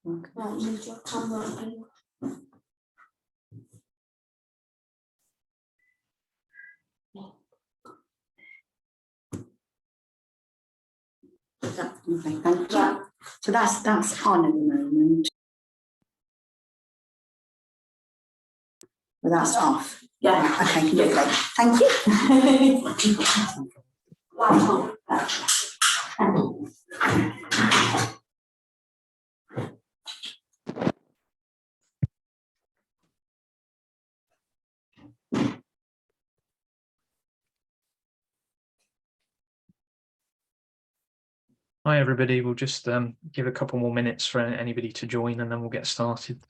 Right, use your camera again. Okay, thank you. So that's on at the moment. Well, that's off. Yeah. Okay, lovely. Thank you. Light on. Hi everybody, we'll just give a couple more minutes for anybody to join and then we'll get started.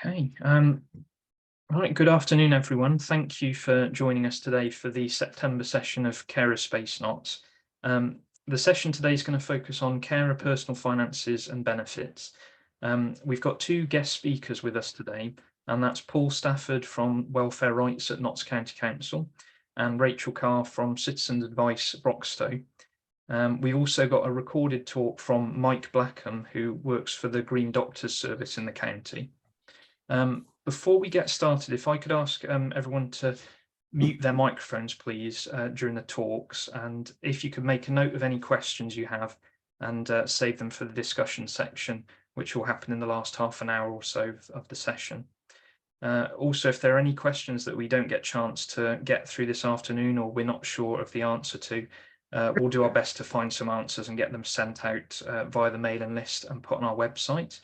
Okay, right, good afternoon everyone. Thank you for joining us today for the September session of Carer Space Knots. The session today is going to focus on carer personal finances and benefits. We've got two guest speakers with us today, and that's Paul Stafford from Welfare Rights at Notts County Council and Rachel Carr from Citizens Advice Broxtowe. We've also got a recorded talk from Mike Blackham, who works for the Green Doctors Service in the county. Before we get started, if I could ask everyone to mute their microphones, please, during the talks, and if you could make a note of any questions you have and save them for the discussion section, which will happen in the last half an hour or so of the session. Also, if there are any questions that we don't get a chance to get through this afternoon or we're not sure of the answer to, we'll do our best to find some answers and get them sent out via the mailing list and put on our website.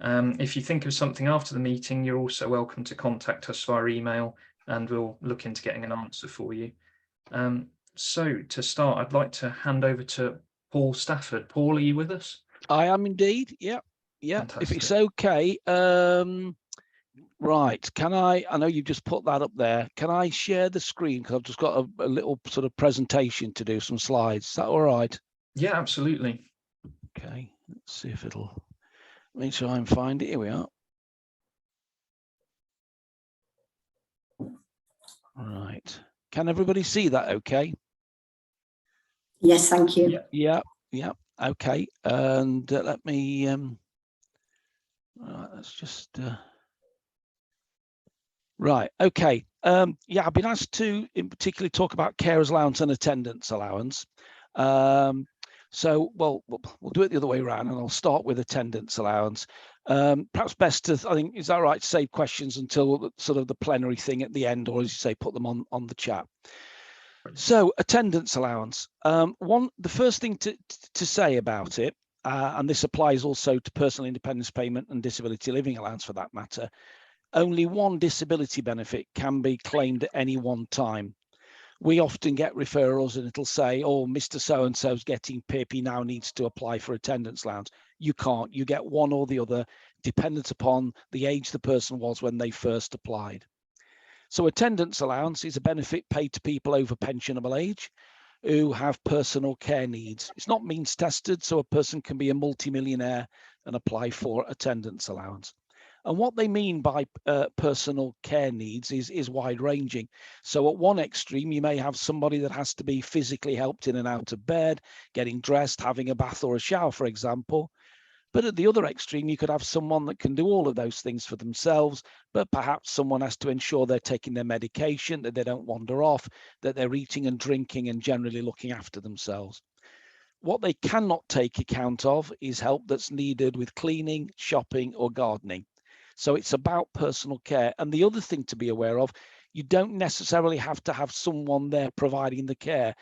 If you think of something after the meeting, you're also welcome to contact us via email and we'll look into getting an answer for you. So to start, I'd like to hand over to Paul Stafford. Paul, are you with us? I am indeed. Yeah. Fantastic. If it's okay. Right. I know you just put that up there. Can I share the screen? Because I've just got a little sort of presentation to do, some slides. Is that all right? Yeah, absolutely. Okay. Let's see if it'll. Let me try and find it. Here we are. Right. Can everybody see that okay? Yes, thank you. Yeah. Okay. And let me let's just right. Okay. Yeah, I've been asked to in particular talk about carers allowance and attendance allowance. So, well, we'll do it the other way around, and I'll start with attendance allowance. Perhaps best to, I think, is that right to save questions until sort of the plenary thing at the end, or as you say, put them on the chat. So, attendance allowance. The first thing to say about it, and this applies also to personal independence payment and disability living allowance for that matter, only one disability benefit can be claimed at any one time. We often get referrals and it'll say, oh, Mr. So-and-so's getting PIP, he now needs to apply for attendance allowance. You can't, you get one or the other, dependent upon the age the person was when they first applied. So attendance allowance is a benefit paid to people over pensionable age who have personal care needs. It's not means tested, so a person can be a multimillionaire and apply for attendance allowance. And what they mean by personal care needs is wide ranging. So at one extreme, you may have somebody that has to be physically helped in and out of bed, getting dressed, having a bath or a shower, for example. But at the other extreme, you could have someone that can do all of those things for themselves, but perhaps someone has to ensure they're taking their medication, that they don't wander off, that they're eating and drinking and generally looking after themselves. What they cannot take account of is help that's needed with cleaning, shopping, or gardening. So it's about personal care. And the other thing to be aware of, you don't necessarily have to have someone there providing the care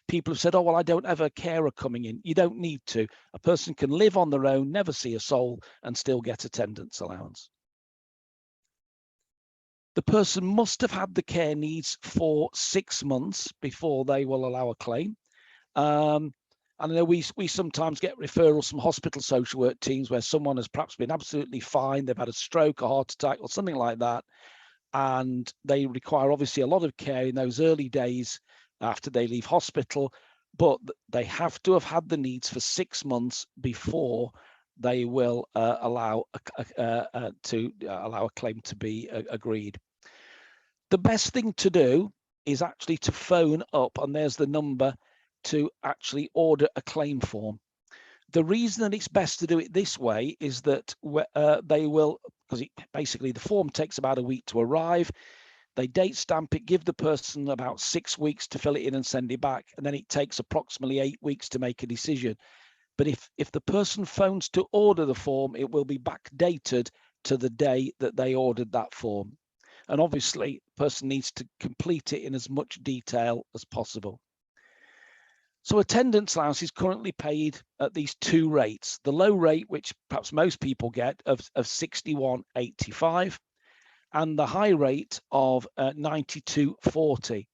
people have said, oh, well, I don't have a carer coming in. You don't need to. A person can live on their own, never see a soul, and still get attendance allowance. The person must have had the care needs for 6 months before they will allow a claim. And I know we sometimes get referrals from hospital social work teams where someone has perhaps been absolutely fine, they've had a stroke, a heart attack, or something like that, and they require obviously a lot of care in those early days after they leave hospital, but they have to have had the needs for 6 months before they will allow a claim to be agreed. The best thing to do is actually to phone up, and there's the number to actually order a claim form. The reason that it's best to do it this way is that they will, because basically the form takes about a week to arrive. They date stamp it, give the person about 6 weeks to fill it in and send it back, and then it takes approximately 8 weeks to make a decision. But if the person phones to order the form, it will be backdated to the day that they ordered that form. And obviously, the person needs to complete it in as much detail as possible. So attendance allowance is currently paid at these 2 rates. The low rate, which perhaps most people get, of 61.85, and the high rate of 92.40.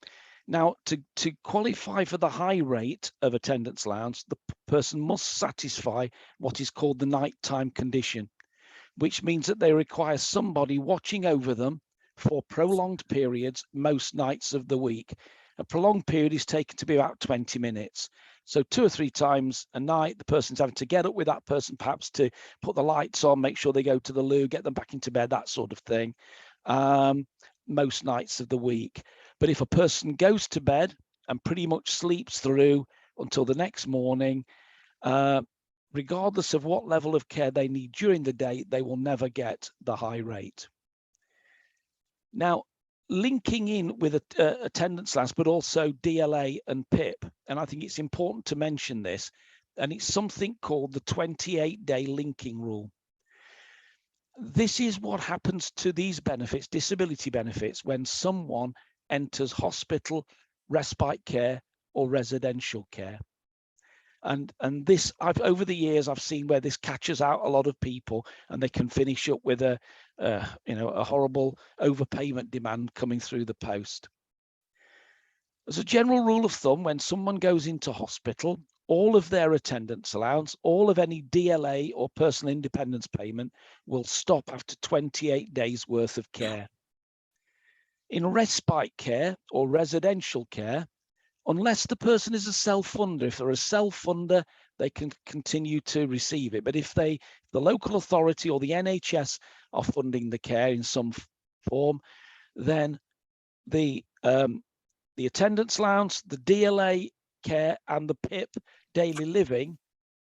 Now, to qualify for the high rate of attendance allowance, the person must satisfy what is called the nighttime condition, which means that they require somebody watching over them for prolonged periods most nights of the week. A prolonged period is taken to be about 20 minutes. So 2 or 3 times a night, the person's having to get up with that person, perhaps to put the lights on, make sure they go to the loo, get them back into bed, that sort of thing, most nights of the week. But if a person goes to bed and pretty much sleeps through until the next morning, regardless of what level of care they need during the day, they will never get the high rate. Now, linking in with attendance allowance, but also DLA and PIP, and I think it's important to mention this, and it's something called the 28-day linking rule. This is what happens to these benefits, disability benefits, when someone enters hospital, respite care, or residential care. And this, over the years, I've seen where this catches out a lot of people, and they can finish up with a horrible overpayment demand coming through the post. As a general rule of thumb, when someone goes into hospital, all of their attendance allowance, all of any DLA or personal independence payment will stop after 28 days worth of care. In respite care or residential care, unless the person is a self-funder, if they're a self-funder, they can continue to receive it. But if the local authority or the NHS are funding the care in some form, then the attendance allowance, the DLA care, and the PIP daily living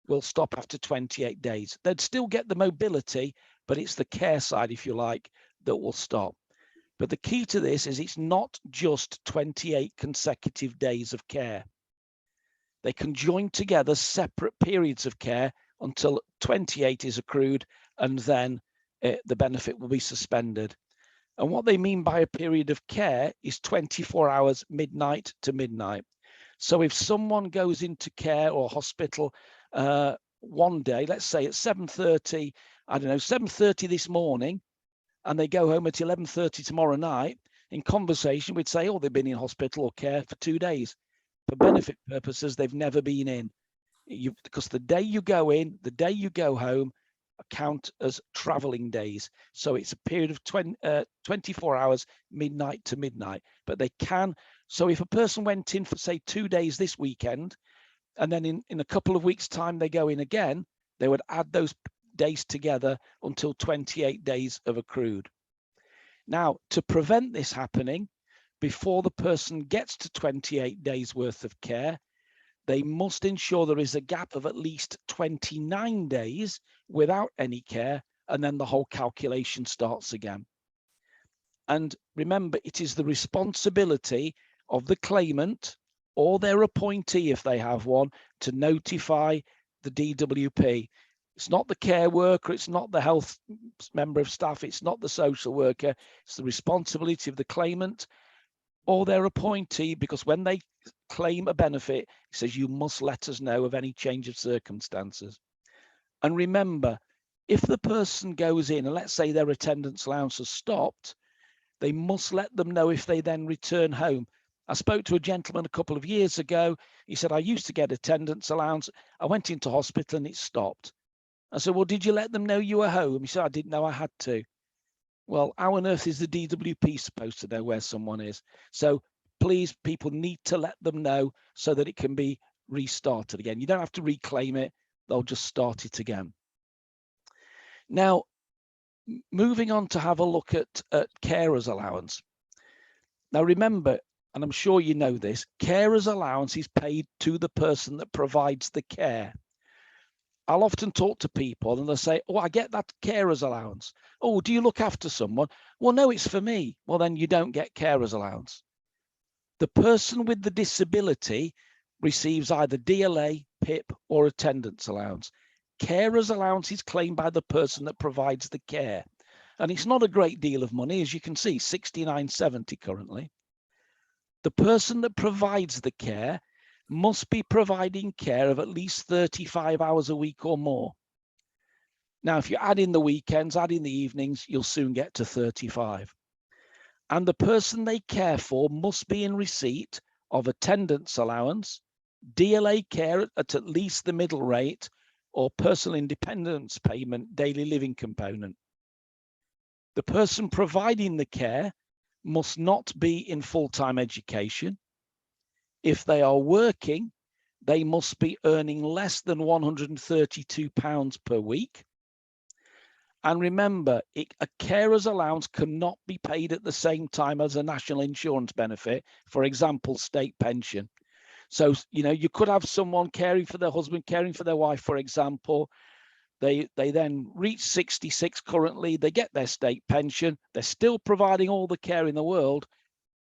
will stop after 28 days. They'd still get the mobility, but it's the care side, if you like, that will stop. But the key to this is it's not just 28 consecutive days of care. They can join together separate periods of care until 28 is accrued, and then the benefit will be suspended. And what they mean by a period of care is 24 hours, midnight to midnight. So if someone goes into care or hospital one day, let's say at 7:30, I don't know, 7:30 this morning, and they go home at 11:30 tomorrow night, in conversation, we'd say, oh, they've been in hospital or care for 2 days. For benefit purposes, they've never been in. Because the day you go in, the day you go home, count as traveling days. So it's a period of 24 hours, midnight to midnight. But they can, so if a person went in for, say, 2 days this weekend, and then in a couple of weeks' time they go in again, they would add those days together until 28 days of accrued. Now, to prevent this happening, before the person gets to 28 days worth of care, they must ensure there is a gap of at least 29 days without any care, and then the whole calculation starts again. And remember, it is the responsibility of the claimant or their appointee, if they have one, to notify the DWP. It's not the care worker, it's not the health member of staff, it's not the social worker, it's the responsibility of the claimant or their appointee, because when they claim a benefit, it says you must let us know of any change of circumstances. And remember, if the person goes in and let's say their attendance allowance has stopped, they must let them know if they then return home. I spoke to a gentleman a couple of years ago. He said, I used to get attendance allowance. I went into hospital and it stopped. I said, well, did you let them know you were home? He said, I didn't know I had to. Well, how on earth is the DWP supposed to know where someone is? So please, people need to let them know so that it can be restarted again. You don't have to reclaim it. They'll just start it again. Now, moving on to have a look at carer's allowance. Now, remember, and I'm sure you know this, carer's allowance is paid to the person that provides the care. I'll often talk to people and they'll say, oh, I get that carer's allowance. Oh, do you look after someone? Well, no, it's for me. Well, then you don't get carer's allowance. The person with the disability receives either DLA, PIP, or attendance allowance. Carer's allowance is claimed by the person that provides the care. And it's not a great deal of money, as you can see, $69.70 currently. The person that provides the care must be providing care of at least 35 hours a week or more. Now, if you add in the weekends, add in the evenings, you'll soon get to 35. And the person they care for must be in receipt of attendance allowance, DLA care at least the middle rate, or personal independence payment daily living component. The person providing the care must not be in full-time education. If they are working, they must be earning less than £132 per week. And remember, a carer's allowance cannot be paid at the same time as a national insurance benefit, for example, state pension. So, you know, you could have someone caring for their husband, caring for their wife, for example. They then reach 66 currently, they get their state pension, they're still providing all the care in the world,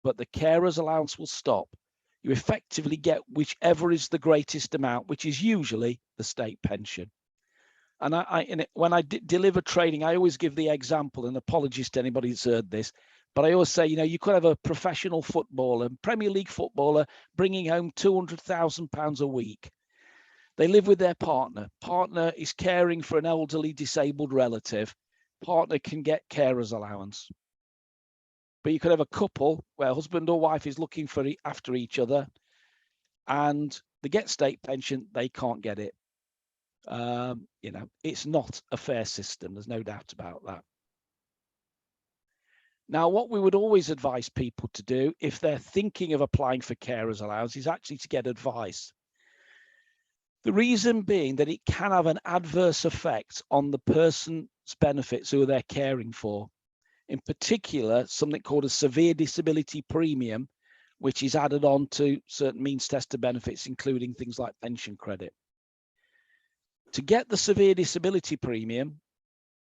but the carer's allowance will stop. You effectively get whichever is the greatest amount, which is usually the state pension. And when I deliver training, I always give the example, and apologies to anybody who's heard this, but I always say, you know, you could have a professional footballer, Premier League footballer, bringing home £200,000 a week. They live with their partner. Partner is caring for an elderly disabled relative. Partner can get carer's allowance. But you could have a couple where husband or wife is looking after each other and they get state pension, they can't get it. You know, it's not a fair system. There's no doubt about that. Now, what we would always advise people to do if they're thinking of applying for carer's allowance is actually to get advice. The reason being that it can have an adverse effect on the person's benefits who they're caring for. In particular, something called a severe disability premium, which is added on to certain means tested benefits, including things like pension credit. To get the severe disability premium,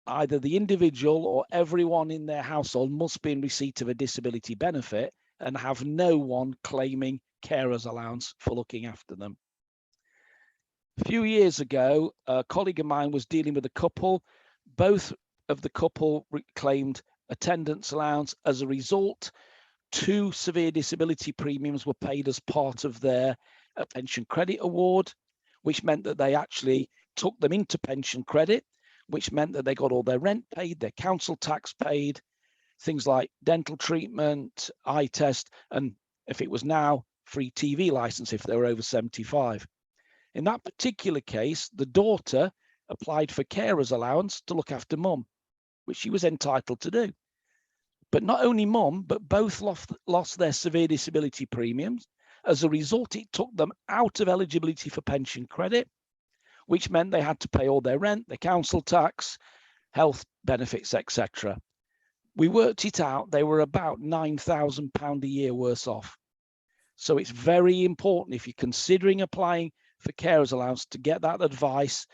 either the individual or everyone in their household must be in receipt of a disability benefit and have no one claiming carer's allowance for looking after them. A few years ago, a colleague of mine was dealing with a couple. Both of the couple claimed attendance allowance. As a result, 2 severe disability premiums were paid as part of their pension credit award, which meant that they actually took them into pension credit, which meant that they got all their rent paid, their council tax paid, things like dental treatment, eye test, and if it was now, free TV license if they were over 75. In that particular case, the daughter applied for carer's allowance to look after mum, which she was entitled to do. But not only mum, but both lost their severe disability premiums. As a result, it took them out of eligibility for pension credit, which meant they had to pay all their rent, their council tax, health benefits, etc. We worked it out. They were about £9,000 a year worse off. So it's very important if you're considering applying for carer's allowance to get that advice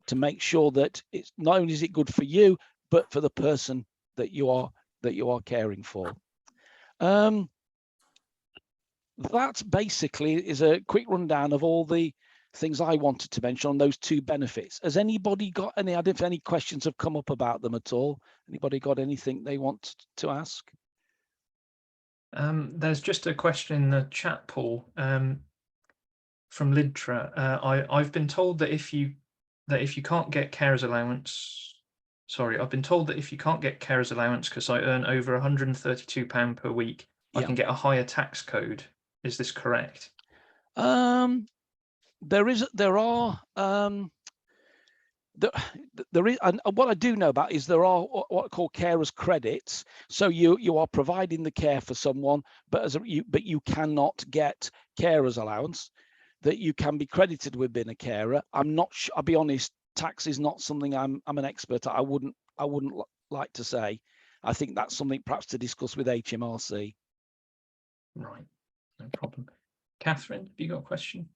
to make sure that it's not only is it good for you, but for the person that you are caring for. That basically is a quick rundown of all the things I wanted to mention on those 2 benefits. Has anybody got any? I don't know if any questions have come up about them at all. Anybody got anything they want to ask? There's just a question in the chat, Paul, from Lidtra. I've been told that if you can't get carers allowance, sorry, I've been told that if you can't get carers allowance because I earn over £132 per week, I can get a higher tax code. Is this correct? There is, and what I do know about is there are what are called carers credits. So you are providing the care for someone, but you cannot get carers allowance. That you can be credited with being a carer. I'm not sure. I'll be honest. Tax is not something I'm an expert at. I wouldn't like to say. I think that's something perhaps to discuss with HMRC. Right, no problem. Catherine, have you got a question?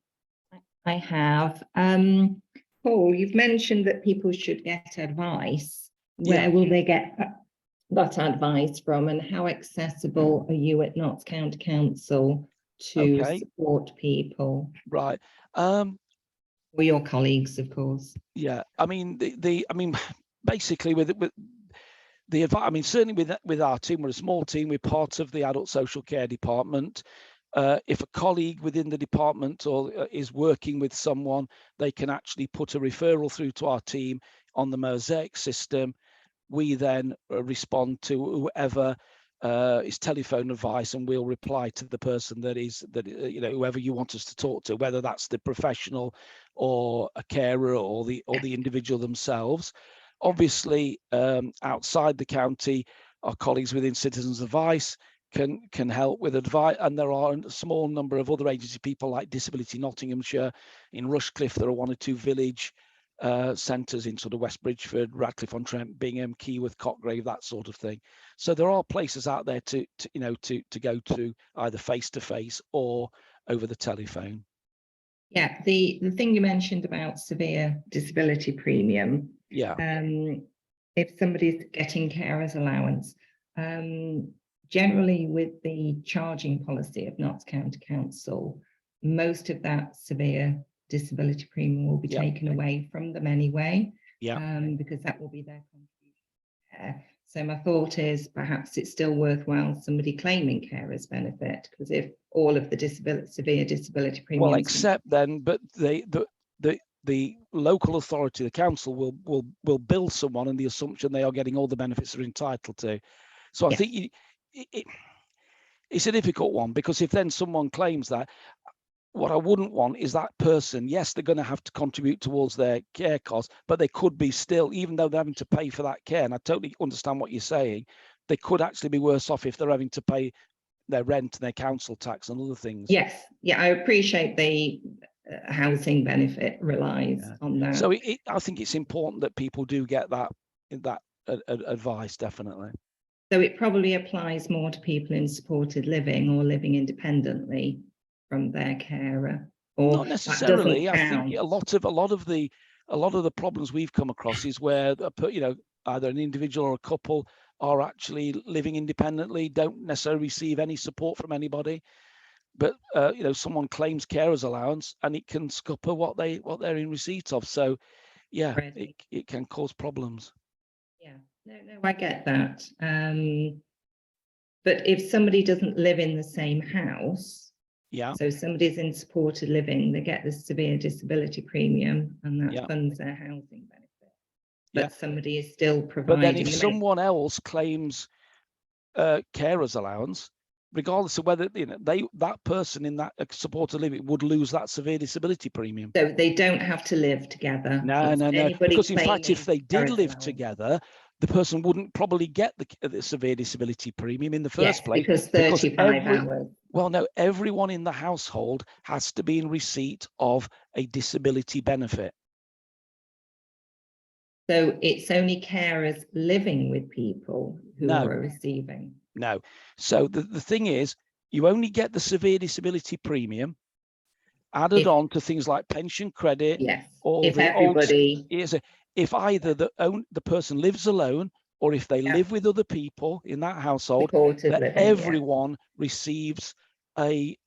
I have. Paul, you've mentioned that people should get advice. Where will they get that advice from, and how accessible are you at Notts County Council to support people? Right. Or your colleagues, of course. Yeah. I mean, basically with the advice. I mean, certainly with our team, we're a small team. We're part of the adult social care department. If a colleague within the department or is working with someone, they can actually put a referral through to our team on the Mosaic system. We then respond to whoever is telephone advice, and we'll reply to the person whoever you want us to talk to, whether that's the professional or a carer or the individual themselves. Obviously, outside the county, our colleagues within Citizens Advice can help with advice, and there are a small number of other agency people like Disability Nottinghamshire. In Rushcliffe, there are 1 or 2 village centres in sort of West Bridgford, Radcliffe-on-Trent, Bingham, Keyworth, Cotgrave, that sort of thing. So there are places out there to go to either face to face or over the telephone. Yeah, the thing you mentioned about severe disability premium. Yeah. If somebody's getting carers allowance, generally with the charging policy of Notts County Council, most of that severe disability premium will be taken away from them anyway, because that will be their contribution. So my thought is perhaps it's still worthwhile somebody claiming carers benefit, because if all of the severe disability premiums, well, except then, but the local authority, the council, will bill someone on the assumption they are getting all the benefits they're entitled to. So I think it's a difficult one, because if then someone claims that, what I wouldn't want is that person, yes, they're going to have to contribute towards their care costs, but they could be still, even though they're having to pay for that care, and I totally understand what you're saying, they could actually be worse off if they're having to pay their rent and their council tax and other things. Yes, yeah, I appreciate the housing benefit relies on that. So I think it's important that people do get that advice, definitely. So it probably applies more to people in supported living or living independently from their carer, or not necessarily. I think a lot of the problems we've come across is where either an individual or a couple are actually living independently, don't necessarily receive any support from anybody, but someone claims carers allowance and it can scupper what they're in receipt of. So yeah, it can cause problems. Yeah, no, I get that. But if somebody doesn't live in the same house, so somebody's in supported living, they get the severe disability premium, and that funds their housing benefit. But somebody is still providing. But then if someone else claims carers allowance, regardless of whether that person in that supported living would lose that severe disability premium. So they don't have to live together. No. Because in fact, if they did live together, the person wouldn't probably get the severe disability premium in the first place. Because 35 hours. Well, no, everyone in the household has to be in receipt of a disability benefit. So it's only carers living with people who are receiving. No. So the thing is, you only get the severe disability premium added on to things like pension credit. Yes. Or if everybody if either the person lives alone or if they live with other people in that household, that everyone receives a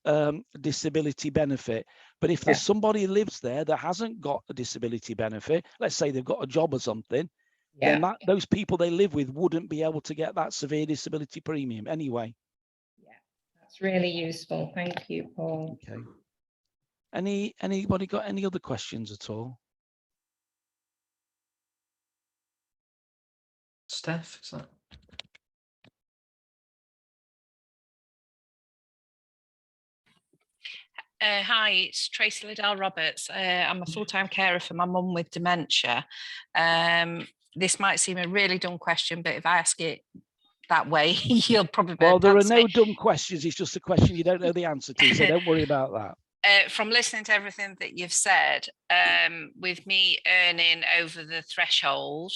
disability benefit. But if there's somebody who lives there that hasn't got a disability benefit, let's say they've got a job or something, then those people they live with wouldn't be able to get that severe disability premium anyway. That's really useful. Thank you, Paul. Okay. Anybody got any other questions at all? Steph, is that? Hi, it's Tracy Liddell Roberts. I'm a full-time carer for my mum with dementia. This might seem a really dumb question, but if I ask it that way, you'll probably Well, there are answer no it. dumb questions. It's just a question you don't know the answer to, so don't worry about that. From listening to everything that you've said, with me earning over the threshold,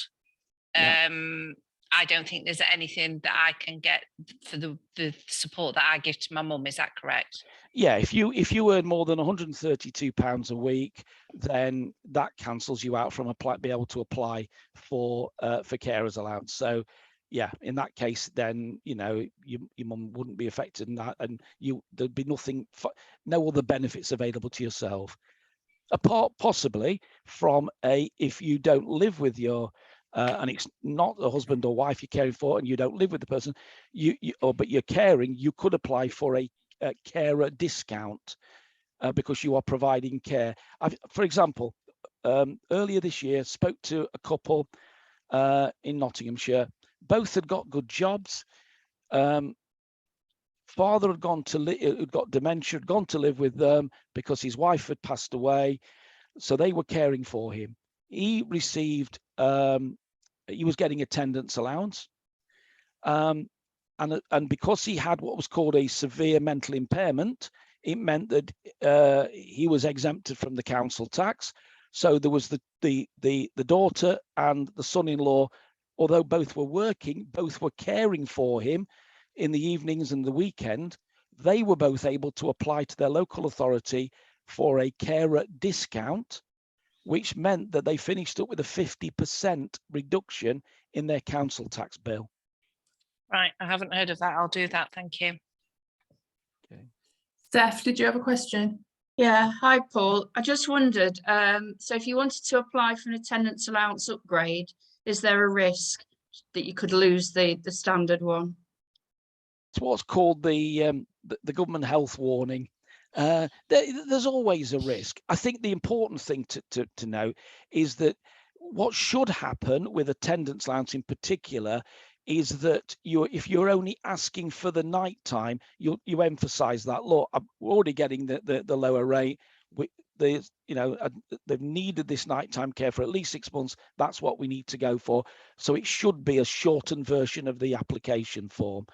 I don't think there's anything that I can get for the support that I give to my mum. Is that correct? Yeah, if you earn more than £132 a week, then that cancels you out from be able to apply for carers allowance. So yeah, in that case, then your mum wouldn't be affected in that, and there'd be no other benefits available to yourself, apart possibly from if you don't live with your and it's not the husband or wife you're caring for, and you don't live with the person, but you're caring, you could apply for a carer discount because you are providing care. For example, earlier this year, spoke to a couple in Nottinghamshire. Both had got good jobs. Father had got dementia, had gone to live with them because his wife had passed away, so they were caring for him. He received, he was getting attendance allowance, and because he had what was called a severe mental impairment, it meant that he was exempted from the council tax. So there was the daughter and the son-in-law, although both were working, both were caring for him in the evenings and the weekend. They were both able to apply to their local authority for a carer discount, which meant that they finished up with a 50% reduction in their council tax bill. Right, I haven't heard of that. I'll do that. Thank you. Okay. Steph, did you have a question? Yeah, hi Paul. I just wondered, so if you wanted to apply for an attendance allowance upgrade, is there a risk that you could lose the standard one? It's what's called the government health warning. There's always a risk. I think the important thing to know is that what should happen with attendance allowance in particular is that if you're only asking for the night time, you emphasize that, look, we're already getting the lower rate. They've needed this nighttime care for at least 6 months. That's what we need to go for. So it should be a shortened version of the application form.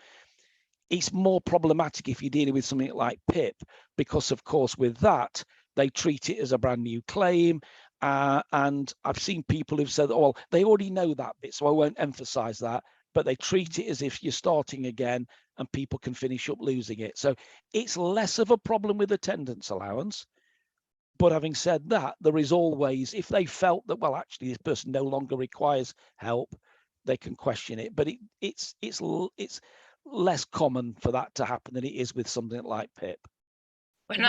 It's more problematic if you're dealing with something like PIP, because of course with that, they treat it as a brand new claim. And I've seen people who've said, oh, well, they already know that bit, so I won't emphasize that. But they treat it as if you're starting again and people can finish up losing it. So it's less of a problem with attendance allowance. But having said that, there is always, if they felt that, well, actually this person no longer requires help, they can question it. But it's less common for that to happen than it is with something like PIP. When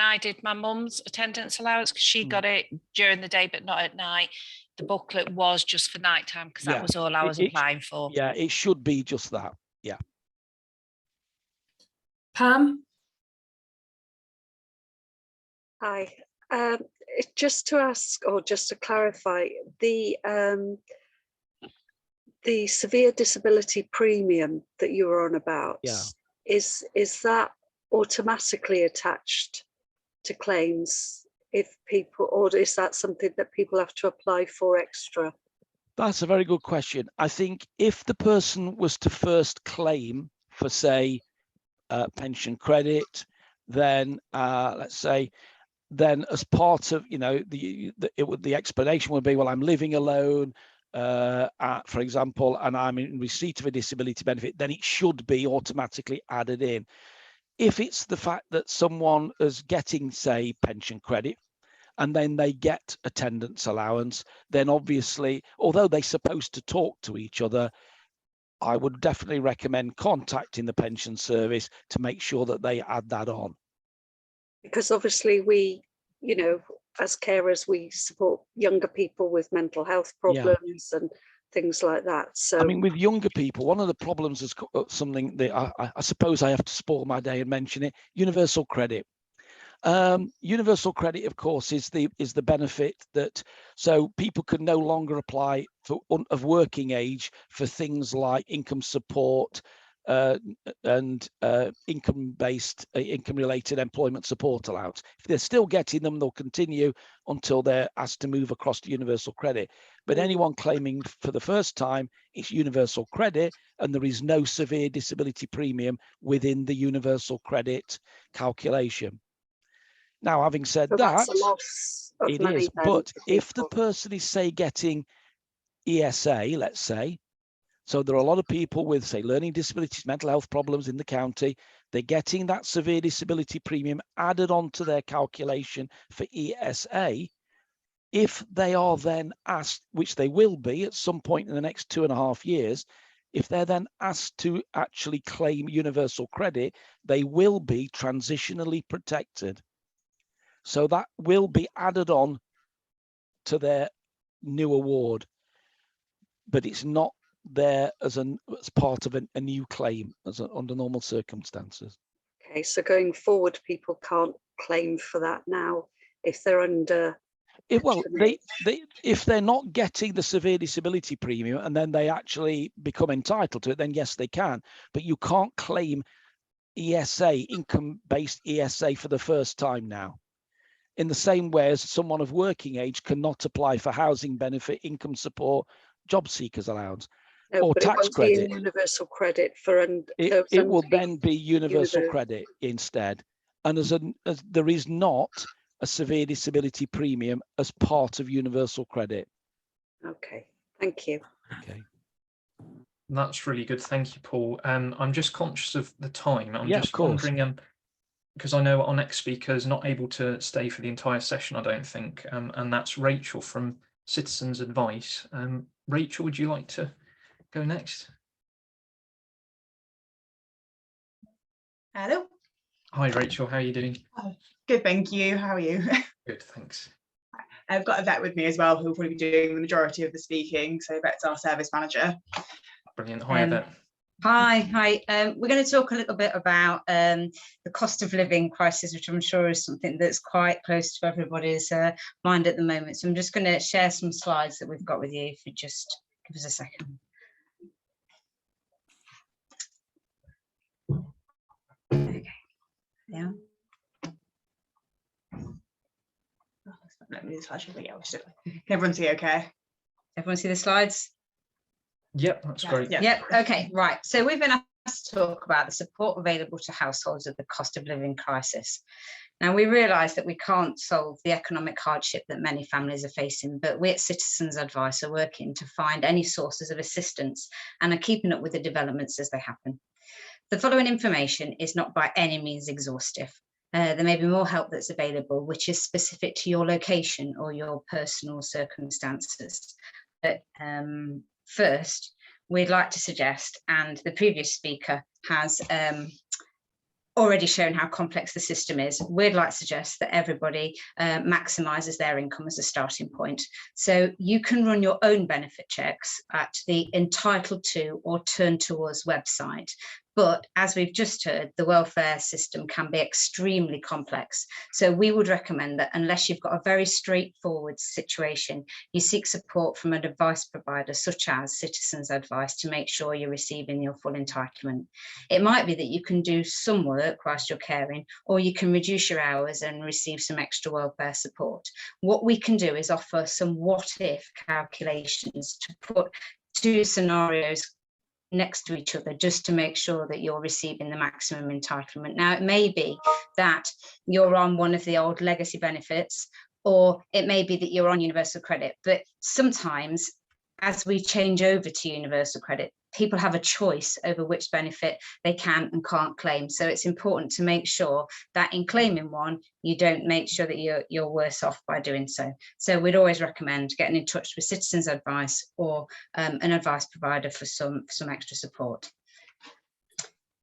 I did my mum's attendance allowance, because she got it during the day but not at night, the booklet was just for nighttime because that was all I was applying for. Yeah, it should be just that. Yeah. Pam? Hi. Just to ask, or just to clarify, the severe disability premium that you were on about, is that automatically attached to claims if people, or is that something that people have to apply for extra? That's a very good question. I think if the person was to first claim for, say, pension credit, then let's say, then as part of, the explanation would be, well, I'm living alone, for example, and I'm in receipt of a disability benefit, then it should be automatically added in. If it's the fact that someone is getting, say, pension credit, and then they get attendance allowance, then obviously, although they're supposed to talk to each other, I would definitely recommend contacting the pension service to make sure that they add that on. Because obviously we, as carers, we support younger people with mental health problems and things like that. So I mean, with younger people, one of the problems is something that I suppose I have to spoil my day and mention it: universal credit. Universal credit, of course, is the benefit that so people can no longer apply for of working age for things like income support and income-related employment support allowance. If they're still getting them, they'll continue until they're asked to move across to universal credit. But anyone claiming for the first time, it's universal credit, and there is no severe disability premium within the universal credit calculation. Now, having said that, that's a loss of it money is. then But to if the people. person is, say, getting ESA, let's say, so there are a lot of people with, say, learning disabilities, mental health problems in the county, they're getting that severe disability premium added onto their calculation for ESA. If they are then asked, which they will be at some point in the next 2.5 years, if they're then asked to actually claim universal credit, they will be transitionally protected. So that will be added on to their new award, but it's not there as part of a new claim under normal circumstances. Okay, so going forward, people can't claim for that now if they're under. Well, if they're not getting the severe disability premium and then they actually become entitled to it, then yes, they can. But you can't claim ESA, income-based ESA, for the first time now. In the same way as someone of working age cannot apply for housing benefit, income support, job seekers allowance, or but tax it won't be credit. in universal credit for It will then be universal credit instead. And as there is not a severe disability premium as part of universal credit. Okay, thank you. Okay. That's really good. Thank you, Paul. I'm just conscious of the time. I'm Yeah, just of course. wondering, because I know our next speaker is not able to stay for the entire session, I don't think, and that's Rachel from Citizens Advice. Rachel, would you like to go next? Hello. Hi, Rachel. How are you doing? Oh, good, thank you. How are you? Good, thanks. I've got Yvette with me as well, who will probably be doing the majority of the speaking. So Yvette's our service manager. Brilliant. Hi, Yvette. Hi. We're going to talk a little bit about the cost of living crisis, which I'm sure is something that's quite close to everybody's mind at the moment. So I'm just going to share some slides that we've got with you, if you just give us a second. Okay. Yeah. Let me just actually, yeah, can everyone see okay? Everyone see the slides? Yep, that's great. Yep. Okay, right. So we've been asked to talk about the support available to households at the cost of living crisis. Now, we realise that we can't solve the economic hardship that many families are facing, but we at Citizens Advice are working to find any sources of assistance and are keeping up with the developments as they happen. The following information is not by any means exhaustive. There may be more help that's available, which is specific to your location or your personal circumstances. But first, we'd like to suggest, and the previous speaker has already shown how complex the system is, we'd like to suggest that everybody maximises their income as a starting point. So you can run your own benefit checks at the Entitled To or Turn To Us website. But as we've just heard, the welfare system can be extremely complex. So we would recommend that unless you've got a very straightforward situation, you seek support from an advice provider such as Citizens Advice to make sure you're receiving your full entitlement. It might be that you can do some work whilst you're caring, or you can reduce your hours and receive some extra welfare support. What we can do is offer some what-if calculations to put two scenarios next to each other just to make sure that you're receiving the maximum entitlement. Now, it may be that you're on one of the old legacy benefits, or it may be that you're on universal credit, but sometimes as we change over to universal credit, people have a choice over which benefit they can and can't claim. So it's important to make sure that in claiming one, you don't make sure that you're worse off by doing so. So we'd always recommend getting in touch with Citizens Advice or an advice provider for some extra support.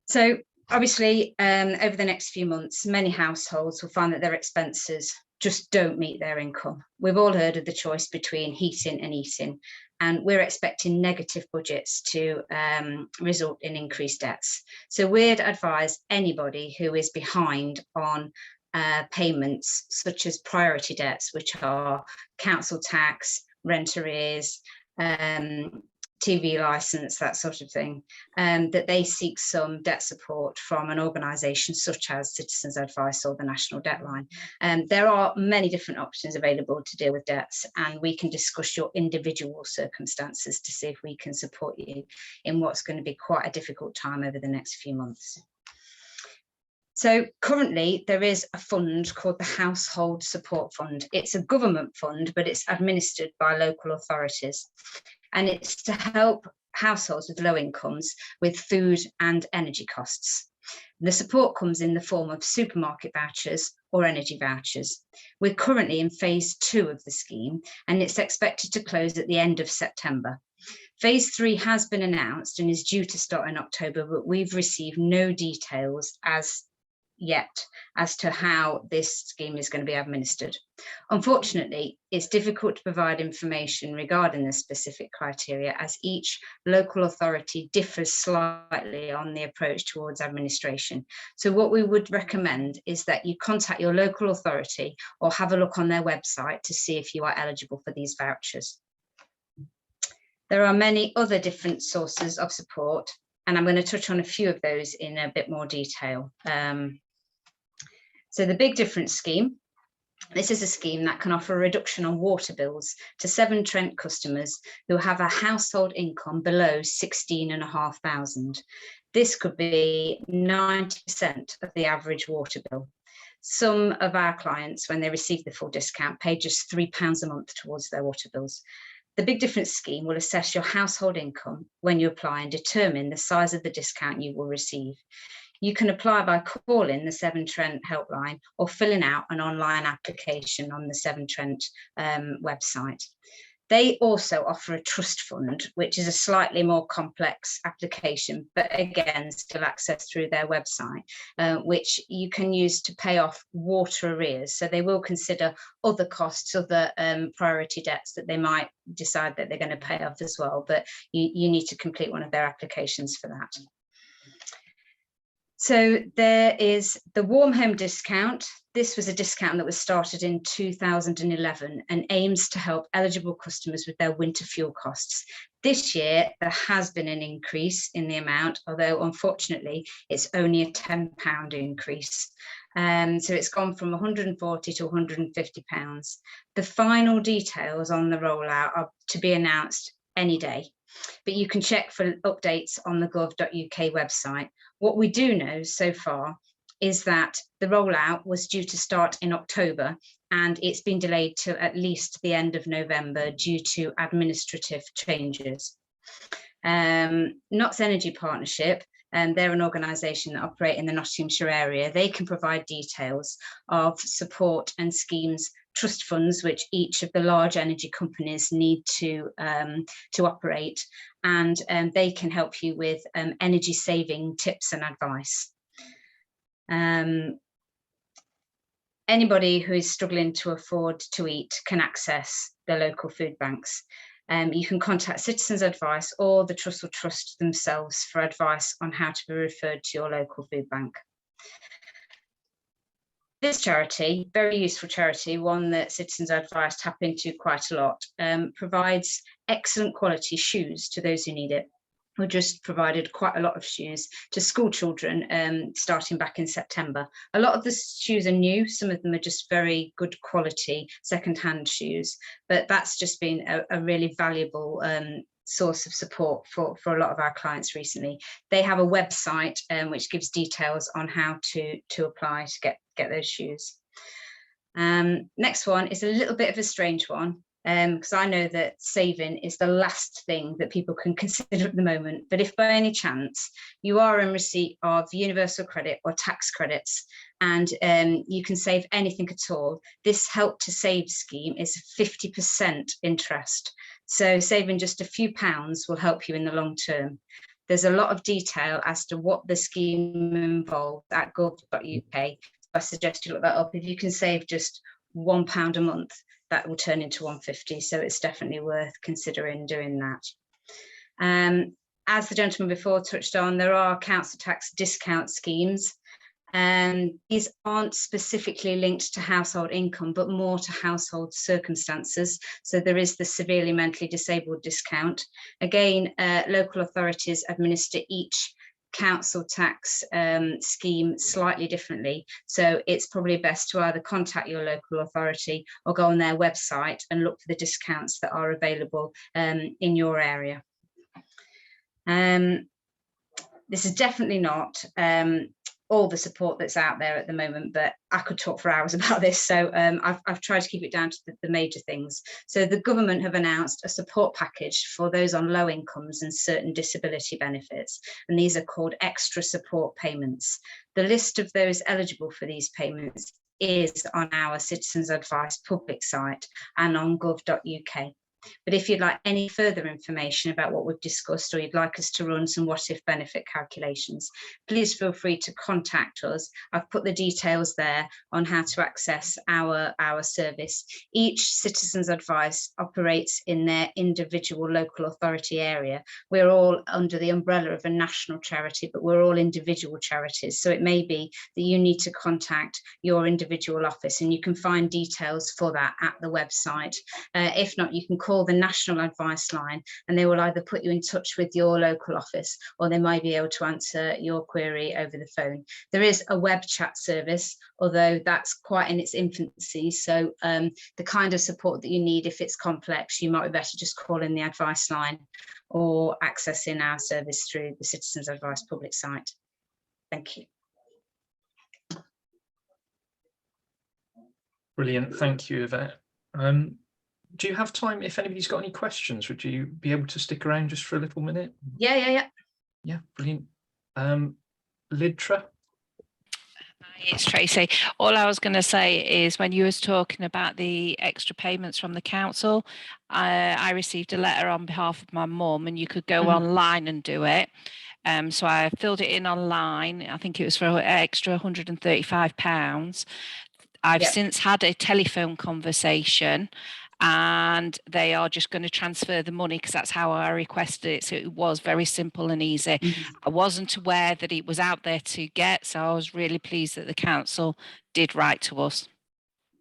So obviously, over the next few months, many households will find that their expenses just don't meet their income. We've all heard of the choice between heating and eating, and we're expecting negative budgets to result in increased debts. So we'd advise anybody who is behind on payments such as priority debts, which are council tax, rent arrears, TV license, that sort of thing, that they seek some debt support from an organisation such as Citizens Advice or the National Debt Line. There are many different options available to deal with debts, and we can discuss your individual circumstances to see if we can support you in what's going to be quite a difficult time over the next few months. So currently there is a fund called the Household Support Fund. It's a government fund, but it's administered by local authorities. And it's to help households with low incomes with food and energy costs. The support comes in the form of supermarket vouchers or energy vouchers. We're currently in phase 2 of the scheme, and it's expected to close at the end of September. Phase 3 has been announced and is due to start in October, but we've received no details as yet as to how this scheme is going to be administered. Unfortunately, it's difficult to provide information regarding the specific criteria, as each local authority differs slightly on the approach towards administration. So what we would recommend is that you contact your local authority or have a look on their website to see if you are eligible for these vouchers. There are many other different sources of support, and I'm going to touch on a few of those in a bit more detail. So the Big Difference scheme, this is a scheme that can offer a reduction on water bills to Severn Trent customers who have a household income below 16,500. This could be 90% of the average water bill. Some of our clients, when they receive the full discount, pay just £3 a month towards their water bills. The Big Difference scheme will assess your household income when you apply and determine the size of the discount you will receive. You can apply by calling the Severn Trent helpline or filling out an online application on the Severn Trent website. They also offer a trust fund, which is a slightly more complex application, but again, still accessed through their website, which you can use to pay off water arrears. So they will consider other costs, other priority debts that they might decide that they're going to pay off as well, but you need to complete one of their applications for that. So there is the Warm Home discount. This was a discount that was started in 2011 and aims to help eligible customers with their winter fuel costs. This year, there has been an increase in the amount, although unfortunately, it's only a £10 increase. So it's gone from £140 to £150. The final details on the rollout are to be announced any day, but you can check for updates on the gov.uk website. What we do know so far is that the rollout was due to start in October, and it's been delayed to at least the end of November due to administrative changes. Notts Energy Partnership, they're an organisation that operate in the Nottinghamshire area. They can provide details of support and schemes, trust funds, which each of the large energy companies need to operate, and they can help you with energy saving tips and advice. Anybody who is struggling to afford to eat can access the local food banks. You can contact Citizens Advice or the Trussell Trust themselves for advice on how to be referred to your local food bank. This charity, very useful charity, one that Citizens Advice tap into quite a lot, provides excellent quality shoes to those who need it. We just provided quite a lot of shoes to school children starting back in September. A lot of the shoes are new, some of them are just very good quality second-hand shoes, but that's just been a really valuable source of support for a lot of our clients recently. They have a website which gives details on how to apply to get those shoes. Next one is a little bit of a strange one, because I know that saving is the last thing that people can consider at the moment. But if by any chance you are in receipt of universal credit or tax credits and you can save anything at all, this Help to Save scheme is 50% interest. So saving just a few pounds will help you in the long term. There's a lot of detail as to what the scheme involves at gov.uk. I suggest you look that up. If you can save just £1 a month, that will turn into £150. So it's definitely worth considering doing that. As the gentleman before touched on, there are council tax discount schemes. These aren't specifically linked to household income, but more to household circumstances. So there is the severely mentally disabled discount. Again, local authorities administer each council tax scheme slightly differently. So it's probably best to either contact your local authority or go on their website and look for the discounts that are available in your area. This is definitely not all the support that's out there at the moment, but I could talk for hours about this. So I've tried to keep it down to the major things. So the government have announced a support package for those on low incomes and certain disability benefits, and these are called extra support payments. The list of those eligible for these payments is on our Citizens Advice public site and on gov.uk. But if you'd like any further information about what we've discussed, or you'd like us to run some what if benefit calculations, please feel free to contact us. I've put the details there on how to access our service. Each Citizens Advice operates in their individual local authority area. We're all under the umbrella of a national charity, but we're all individual charities. So it may be that you need to contact your individual office, and you can find details for that at the website. If not, you can call the National Advice line, and they will either put you in touch with your local office, or they might be able to answer your query over the phone. There is a web chat service, although that's quite in its infancy. So the kind of support that you need, if it's complex, you might be better just calling the advice line or accessing our service through the Citizens Advice public site. Thank you. Brilliant, thank you, Yvette. Do you have time, if anybody's got any questions, would you be able to stick around just for a little minute? Yeah. Yeah, brilliant. Lidtra? It's Tracy. All I was going to say is, when you was talking about the extra payments from the council, I received a letter on behalf of my mum, and you could go online and do it. So I filled it in online. I think it was for an extra £135. I've since had a telephone conversation, and they are just going to transfer the money, because that's how I requested it. So it was very simple and easy. I wasn't aware that it was out there to get, so I was really pleased that the council did write to us.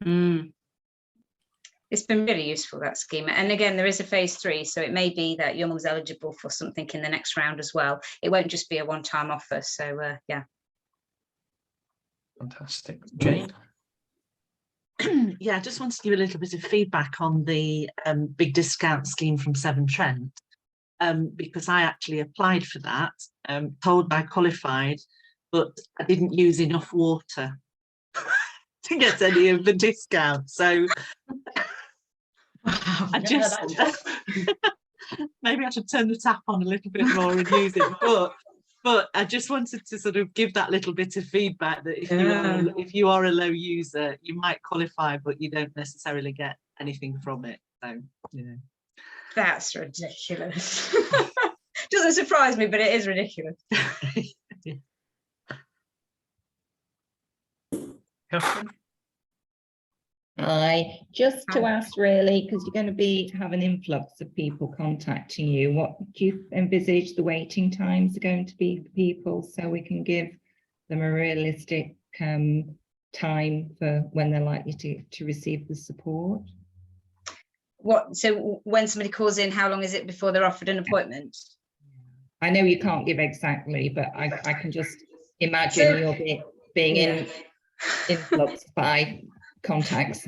It's been really useful, that scheme. And again, there is a phase 3, so it may be that your mum's eligible for something in the next round as well. It won't just be a one-time offer. So yeah. Fantastic. Jane? Yeah, I just wanted to give a little bit of feedback on the big discount scheme from Severn Trent, because I actually applied for that, told I qualified, but I didn't use enough water to get any of the discount. So I just maybe I should turn the tap on a little bit more and use it, but I just wanted to sort of give that little bit of feedback that if you are a low user, you might qualify, but you don't necessarily get anything from it. So, you know. That's ridiculous. Doesn't surprise me, but it is ridiculous. Yeah. Catherine? Just to ask, really, because you're going to have an influx of people contacting you, what do you envisage the waiting times are going to be for people, so we can give them a realistic time for when they're likely to receive the support? So when somebody calls in, how long is it before they're offered an appointment? I know you can't give exactly, but I can just imagine you're being influxed by contacts.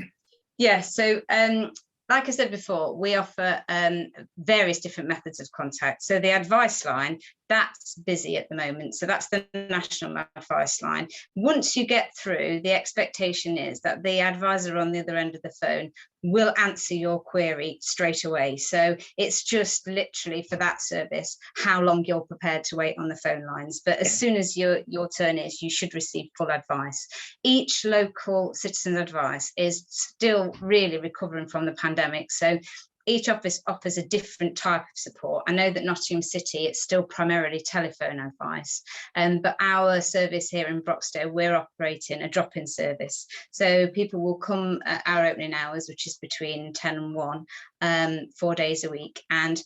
Yeah, so like I said before, we offer various different methods of contact. So the advice line, that's busy at the moment. So that's the National Advice line. Once you get through, the expectation is that the advisor on the other end of the phone will answer your query straight away. So it's just literally for that service how long you're prepared to wait on the phone lines. But as soon as your turn is, you should receive full advice. Each local Citizens Advice is still really recovering from the pandemic. So each office offers a different type of support. I know that Nottingham City, it's still primarily telephone advice, but our service here in Broxtowe, we're operating a drop-in service. So people will come at our opening hours, which is between 10 and 1, 4 days a week. And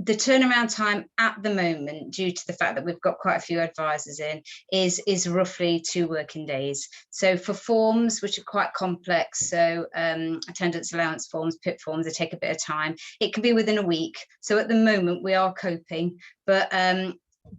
the turnaround time at the moment, due to the fact that we've got quite a few advisors in, is roughly 2 working days. So for forms, which are quite complex, so attendance allowance forms, PIP forms, they take a bit of time. It can be within a week. So at the moment we are coping, but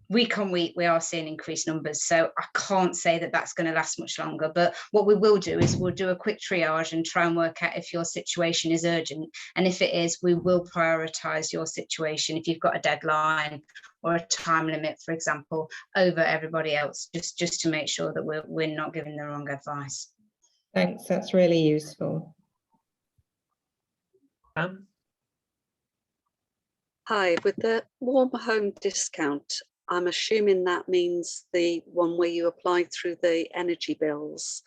week on week we are seeing increased numbers, so I can't say that that's going to last much longer. But what we will do is we'll do a quick triage and try and work out if your situation is urgent, and if it is, we will prioritize your situation if you've got a deadline or a time limit, for example, over everybody else, just to make sure that we're not giving the wrong advice. Thanks, that's really useful. Hi, with the warm home discount, I'm assuming that means the one where you apply through the energy bills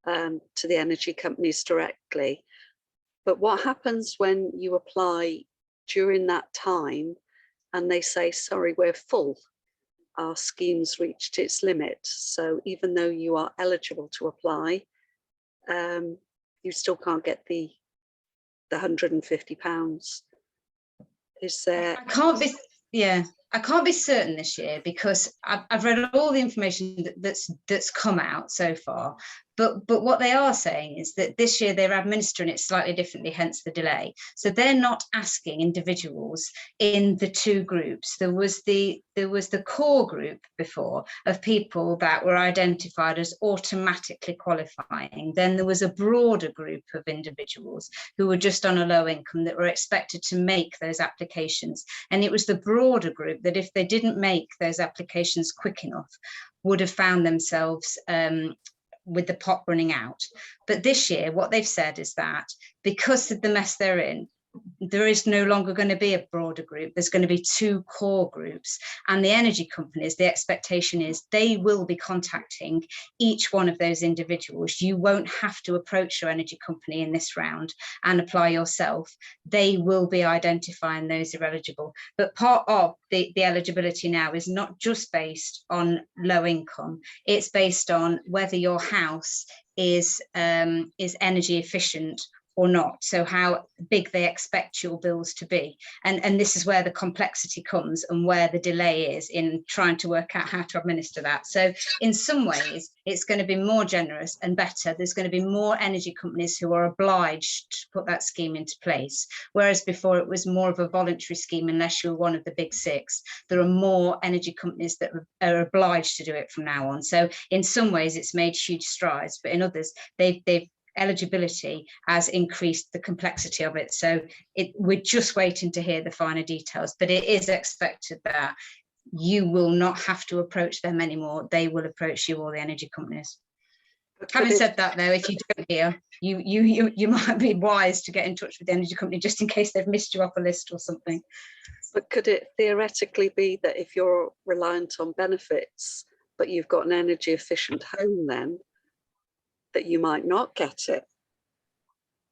to the energy companies directly. But what happens when you apply during that time and they say, sorry, we're full, our scheme's reached its limit. So even though you are eligible to apply, you still can't get the £150. Is there? I can't be certain this year because I've read all the information that's come out so far. But what they are saying is that this year they're administering it slightly differently, hence the delay. So they're not asking individuals in the 2 groups. There was the core group before of people that were identified as automatically qualifying. Then there was a broader group of individuals who were just on a low income that were expected to make those applications. And it was the broader group that if they didn't make those applications quick enough, would have found themselves with the pot running out. But this year, what they've said is that because of the mess they're in, there is no longer going to be a broader group. There's going to be 2 core groups, and the energy companies, the expectation is they will be contacting each one of those individuals. You won't have to approach your energy company in this round and apply yourself. They will be identifying those who are eligible. But part of the eligibility now is not just based on low income. It's based on whether your house is energy efficient or not, so how big they expect your bills to be. And this is where the complexity comes and where the delay is in trying to work out how to administer that. So in some ways, it's going to be more generous and better. There's going to be more energy companies who are obliged to put that scheme into place, whereas before it was more of a voluntary scheme unless you were one of the big 6. There are more energy companies that are obliged to do it from now on. So in some ways, it's made huge strides, but in others, they've eligibility has increased the complexity of it. So we're just waiting to hear the finer details, but it is expected that you will not have to approach them anymore. They will approach you or the energy companies. Having said that, though, if you don't hear, you might be wise to get in touch with the energy company just in case they've missed you off a list or something. But could it theoretically be that if you're reliant on benefits, but you've got an energy efficient home then, that you might not get it?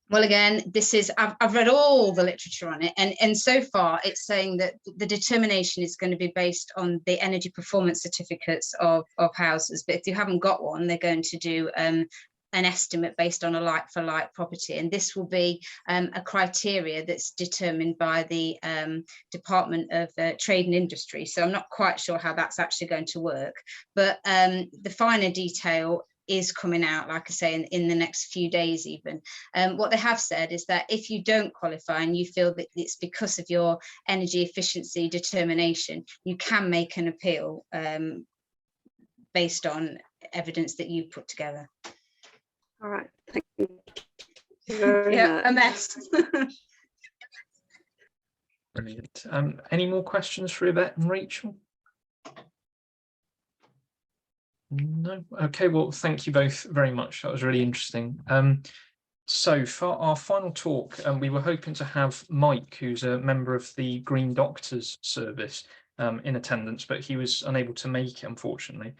Well, again, this is, I've read all the literature on it, and so far it's saying that the determination is going to be based on the energy performance certificates of houses. But if you haven't got one, they're going to do an estimate based on a like-for-like property, and this will be a criteria that's determined by the Department of Trade and Industry. So I'm not quite sure how that's actually going to work, but the finer detail is coming out, like I say, in the next few days even. What they have said is that if you don't qualify and you feel that it's because of your energy efficiency determination, you can make an appeal based on evidence that you put together. All right, thank you very much. A mess. Brilliant. Any more questions for Yvette and Rachel? No. Okay, well, thank you both very much. That was really interesting. So for our final talk, we were hoping to have Mike, who's a member of the Green Doctors service, in attendance, but he was unable to make it, unfortunately.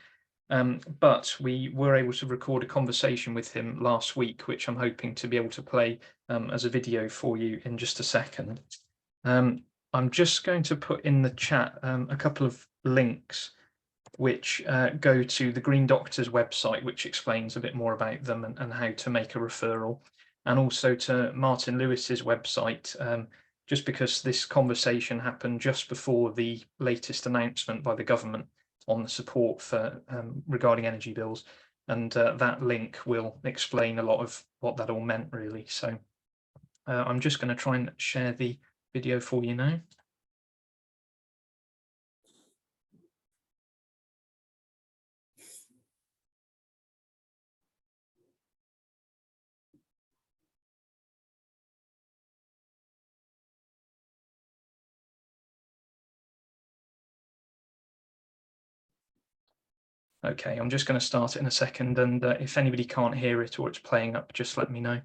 But we were able to record a conversation with him last week, which I'm hoping to be able to play as a video for you in just a second. I'm just going to put in the chat a couple of links which go to the Green Doctors website, which explains a bit more about them and how to make a referral, and also to Martin Lewis's website, just because this conversation happened just before the latest announcement by the government on the support for regarding energy bills, and that link will explain a lot of what that all meant, really. So I'm just going to try and share the video for you now. Okay, I'm just going to start it in a second, and if anybody can't hear it or it's playing up, just let me know.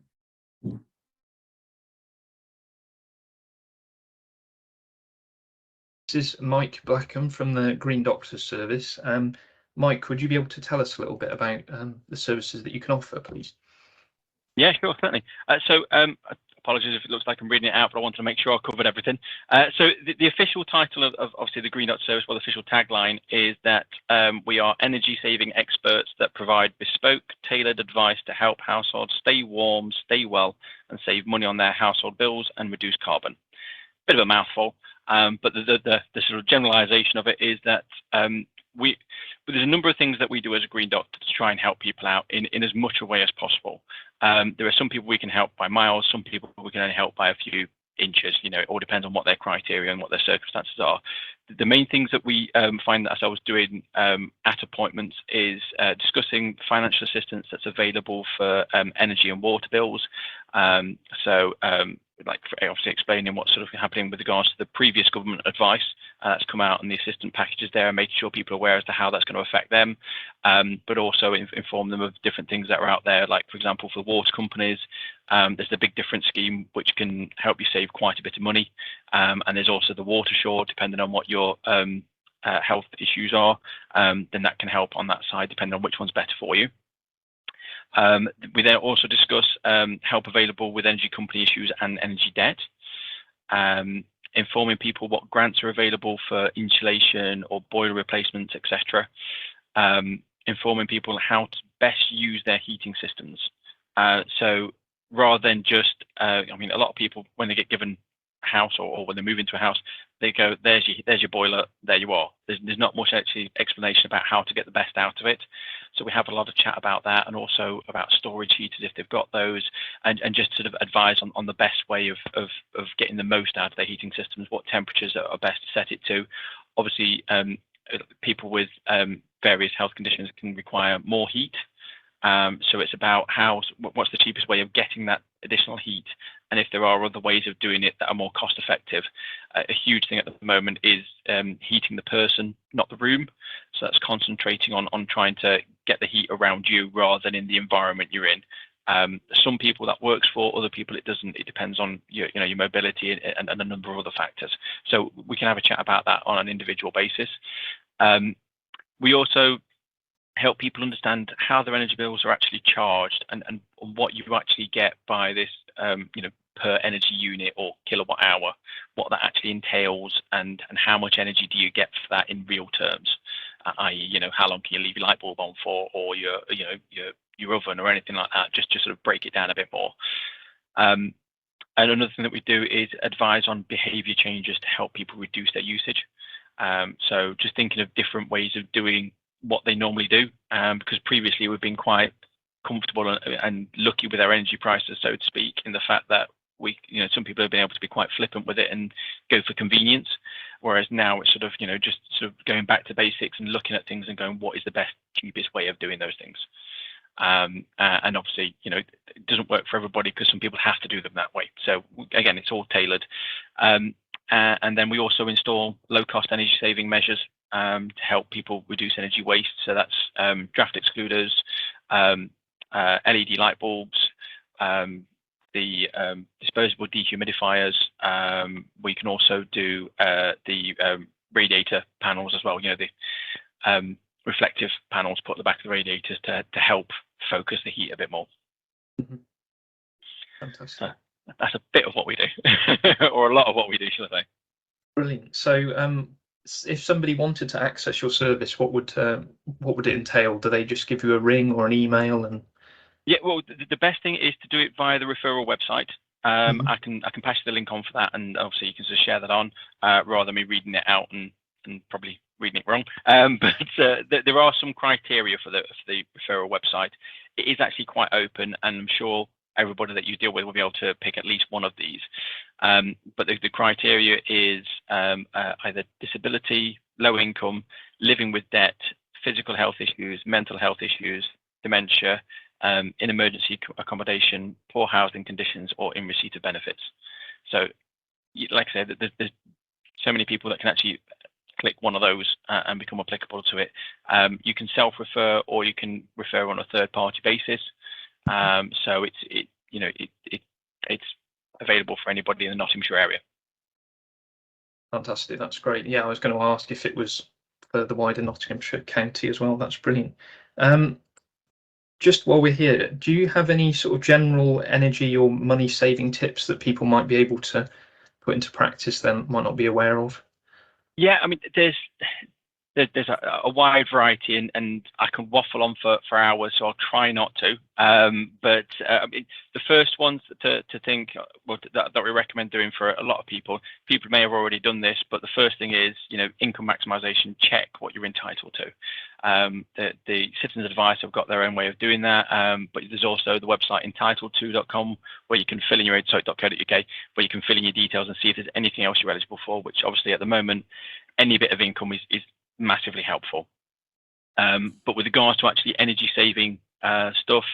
This is Mike Blackham from the Green Doctors Service. Mike, would you be able to tell us a little bit about the services that you can offer, please? Yeah, sure, certainly. Apologies if it looks like I'm reading it out, but I want to make sure I covered everything. So the official title of obviously the Green Dot Service, well, the official tagline is that we are energy saving experts that provide bespoke, tailored advice to help households stay warm, stay well, and save money on their household bills and reduce carbon. Bit of a mouthful, but the sort of generalization of it is that there's a number of things that we do as a Green Doctor to try and help people out in as much a way as possible. There are some people we can help by miles, some people we can only help by a few inches. You know, it all depends on what their criteria and what their circumstances are. The main things that we find ourselves doing at appointments is discussing financial assistance that's available for energy and water bills. Like obviously explaining what's sort of happening with regards to the previous government advice that's come out and the assistance packages there, and making sure people are aware as to how that's going to affect them, but also inform them of different things that are out there. Like, for example, for water companies, there's the Big Difference scheme, which can help you save quite a bit of money, and there's also the Water Shore, depending on what your health issues are, then that can help on that side, depending on which one's better for you. We then also discuss help available with energy company issues and energy debt, informing people what grants are available for insulation or boiler replacements, etc. Informing people how to best use their heating systems. So rather than just, I mean, a lot of people, when they get given a house or when they move into a house, they go, there's your boiler, there you are. There's not much actually explanation about how to get the best out of it. So we have a lot of chat about that, and also about storage heaters if they've got those, and just sort of advise on the best way of getting the most out of their heating systems, what temperatures are best to set it to. Obviously, people with various health conditions can require more heat. So it's about what's the cheapest way of getting that additional heat, and if there are other ways of doing it that are more cost effective. A huge thing at the moment is heating the person, not the room. So that's concentrating on trying to get the heat around you rather than in the environment you're in. Some people that works for, other people it doesn't. It depends on your mobility and a number of other factors. So we can have a chat about that on an individual basis. We also help people understand how their energy bills are actually charged, and what you actually get by this, per energy unit or kilowatt hour, what that actually entails, and how much energy do you get for that in real terms, i.e., how long can you leave your light bulb on for, or your oven or anything like that, just to sort of break it down a bit more. And another thing that we do is advise on behavior changes to help people reduce their usage. So just thinking of different ways of doing what they normally do, because previously we've been quite comfortable and lucky with our energy prices, so to speak, in the fact that some people have been able to be quite flippant with it and go for convenience, whereas now it's sort of just sort of going back to basics and looking at things and going, what is the best, cheapest way of doing those things. And obviously, it doesn't work for everybody, because some people have to do them that way. So again, it's all tailored. And then we also install low-cost energy-saving measures to help people reduce energy waste. So that's draft excluders, LED light bulbs, the disposable dehumidifiers. We can also do the radiator panels as well. reflective panels put at the back of the radiators to help focus the heat a bit more. Fantastic. So that's a bit of what we do, or a lot of what we do, shall I say. Brilliant. So if somebody wanted to access your service, what would it entail? Do they just give you a ring or an email? And yeah, well, the best thing is to do it via the referral website. I can pass you the link on for that, and obviously you can just share that on rather than me reading it out and probably reading it wrong. But there are some criteria for the referral website. It is actually quite open, and I'm sure everybody that you deal with will be able to pick at least one of these. But the criteria is either disability, low income, living with debt, physical health issues, mental health issues, dementia, in emergency accommodation, poor housing conditions, or in receipt of benefits. So, like I said, there's so many people that can actually click one of those and become applicable to it. You can self-refer, or you can refer on a third-party basis. So it's available for anybody in the Nottinghamshire area. Fantastic, that's great. Yeah, I was going to ask if it was for the wider Nottinghamshire county as well. That's brilliant. Just while we're here, do you have any sort of general energy or money saving tips that people might be able to put into practice then might not be aware of? Yeah, I mean, there's a wide variety, and I can waffle on for hours, so I'll try not to. But I mean, the first ones to think, well, that we recommend doing for a lot of people may have already done this, but the first thing is, income maximization. Check what you're entitled to. The Citizens Advice have got their own way of doing that, but there's also the website entitled2.com where you can fill in your .co.uk, where you can fill in your details and see if there's anything else you're eligible for, which obviously at the moment any bit of income is massively helpful. But with regards to actually energy saving stuff,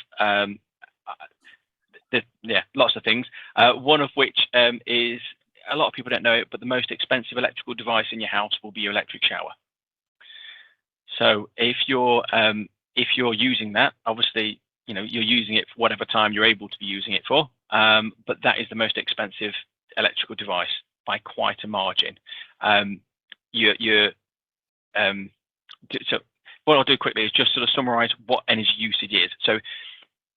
lots of things. One of which is, a lot of people don't know it, but the most expensive electrical device in your house will be your electric shower. So if you're using that, obviously you're using it for whatever time you're able to be using it for. But that is the most expensive electrical device by quite a margin. So what I'll do quickly is just sort of summarize what energy usage is. So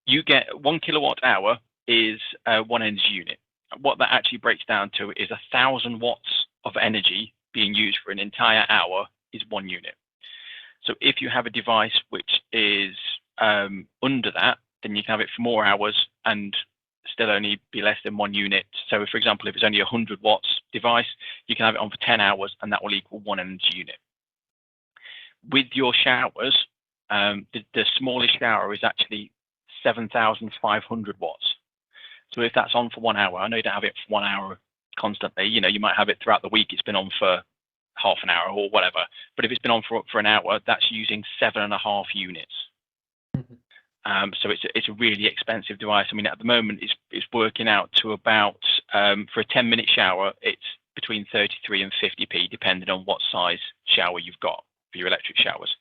you get 1 kilowatt hour is one energy unit. What that actually breaks down to is 1,000 watts of energy being used for an entire hour is 1 unit. So if you have a device which is under that, then you can have it for more hours and still only be less than 1 unit. So for example, if it's only a 100 watts device, you can have it on for 10 hours and that will equal 1 energy unit. With your showers, the smallest shower is actually 7,500 watts. So if that's on for 1 hour, I know you don't have it for 1 hour constantly, you might have it throughout the week, it's been on for half an hour or whatever. But if it's been on for an hour, that's using 7.5 units. So it's a really expensive device. I mean, at the moment, it's working out to about, for a 10-minute shower, it's between 33 and 50p, depending on what size shower you've got for your electric showers.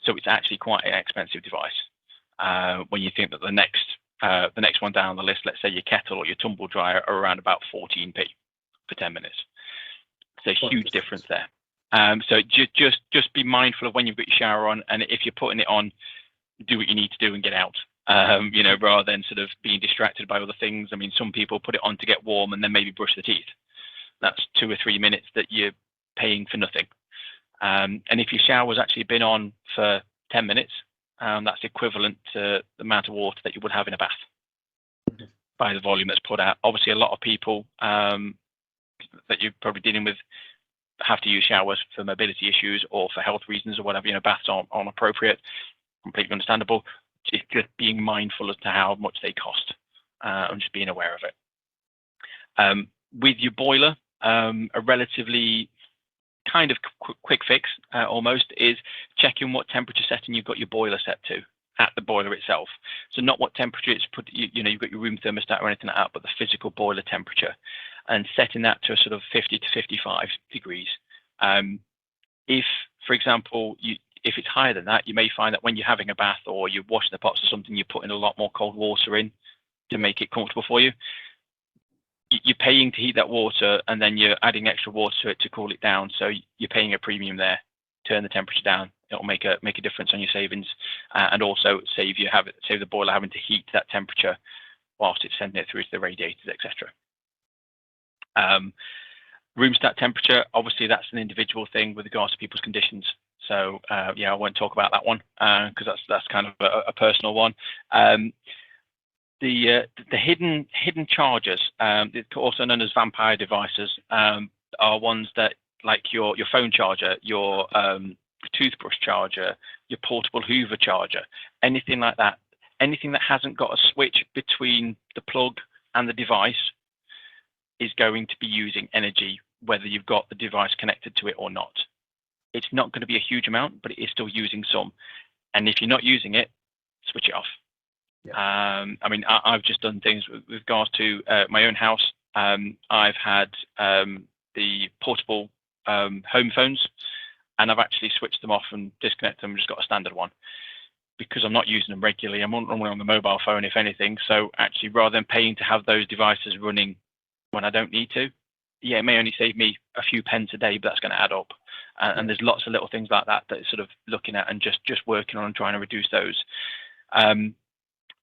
So it's actually quite an expensive device. When you think that the next one down the list, let's say your kettle or your tumble dryer, are around about 14p for 10 minutes. So a huge difference there. So just be mindful of when you've got your shower on, and if you're putting it on, do what you need to do and get out, rather than sort of being distracted by other things. I mean, some people put it on to get warm and then maybe brush their teeth. That's 2 or 3 minutes that you're paying for nothing. And if your shower's actually been on for 10 minutes, that's equivalent to the amount of water that you would have in a bath by the volume that's put out. Obviously, a lot of people that you're probably dealing with have to use showers for mobility issues or for health reasons or whatever. Baths aren't appropriate. Completely understandable. It's just being mindful as to how much they cost and just being aware of it. With your boiler, a relatively kind of quick fix almost is checking what temperature setting you've got your boiler set to at the boiler itself. So not what temperature it's put, you've got your room thermostat or anything like that, but the physical boiler temperature, and setting that to a sort of 50 to 55 degrees. If, for example, if it's higher than that, you may find that when you're having a bath or you're washing the pots or something, you're putting a lot more cold water in to make it comfortable for you. You're paying to heat that water, and then you're adding extra water to it to cool it down. So you're paying a premium there. Turn the temperature down it'll make a difference on your savings, and also save the boiler having to heat that temperature whilst it's sending it through to the radiators, etc. Room stat temperature, obviously that's an individual thing with regards to people's conditions. So yeah, I won't talk about that one because that's kind of a personal one. The hidden chargers, also known as vampire devices, are ones that, like your phone charger, your toothbrush charger, your portable Hoover charger, anything like that, anything that hasn't got a switch between the plug and the device is going to be using energy, whether you've got the device connected to it or not. It's not going to be a huge amount, but it is still using some. And if you're not using it, switch it off. Yeah. I mean, I've just done things with regards to my own house. I've had the portable home phones, and I've actually switched them off and disconnected them, just got a standard one, because I'm not using them regularly. I'm normally on the mobile phone, if anything. So actually, rather than paying to have those devices running when I don't need to, yeah, it may only save me a few pence a day, but that's going to add up. And there's lots of little things like that that sort of looking at and just working on and trying to reduce those.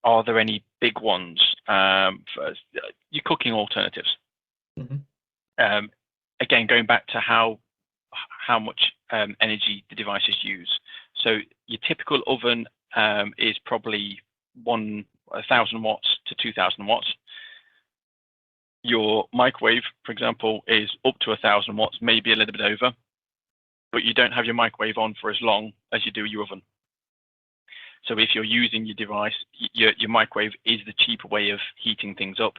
Are there any big ones for your cooking alternatives? Mm-hmm. Again, going back to how much energy the devices use. So your typical oven is probably 1,000 watts to 2,000 watts. Your microwave, for example, is up to 1,000 watts, maybe a little bit over, but you don't have your microwave on for as long as you do your oven. So if you're using your device, your microwave is the cheaper way of heating things up.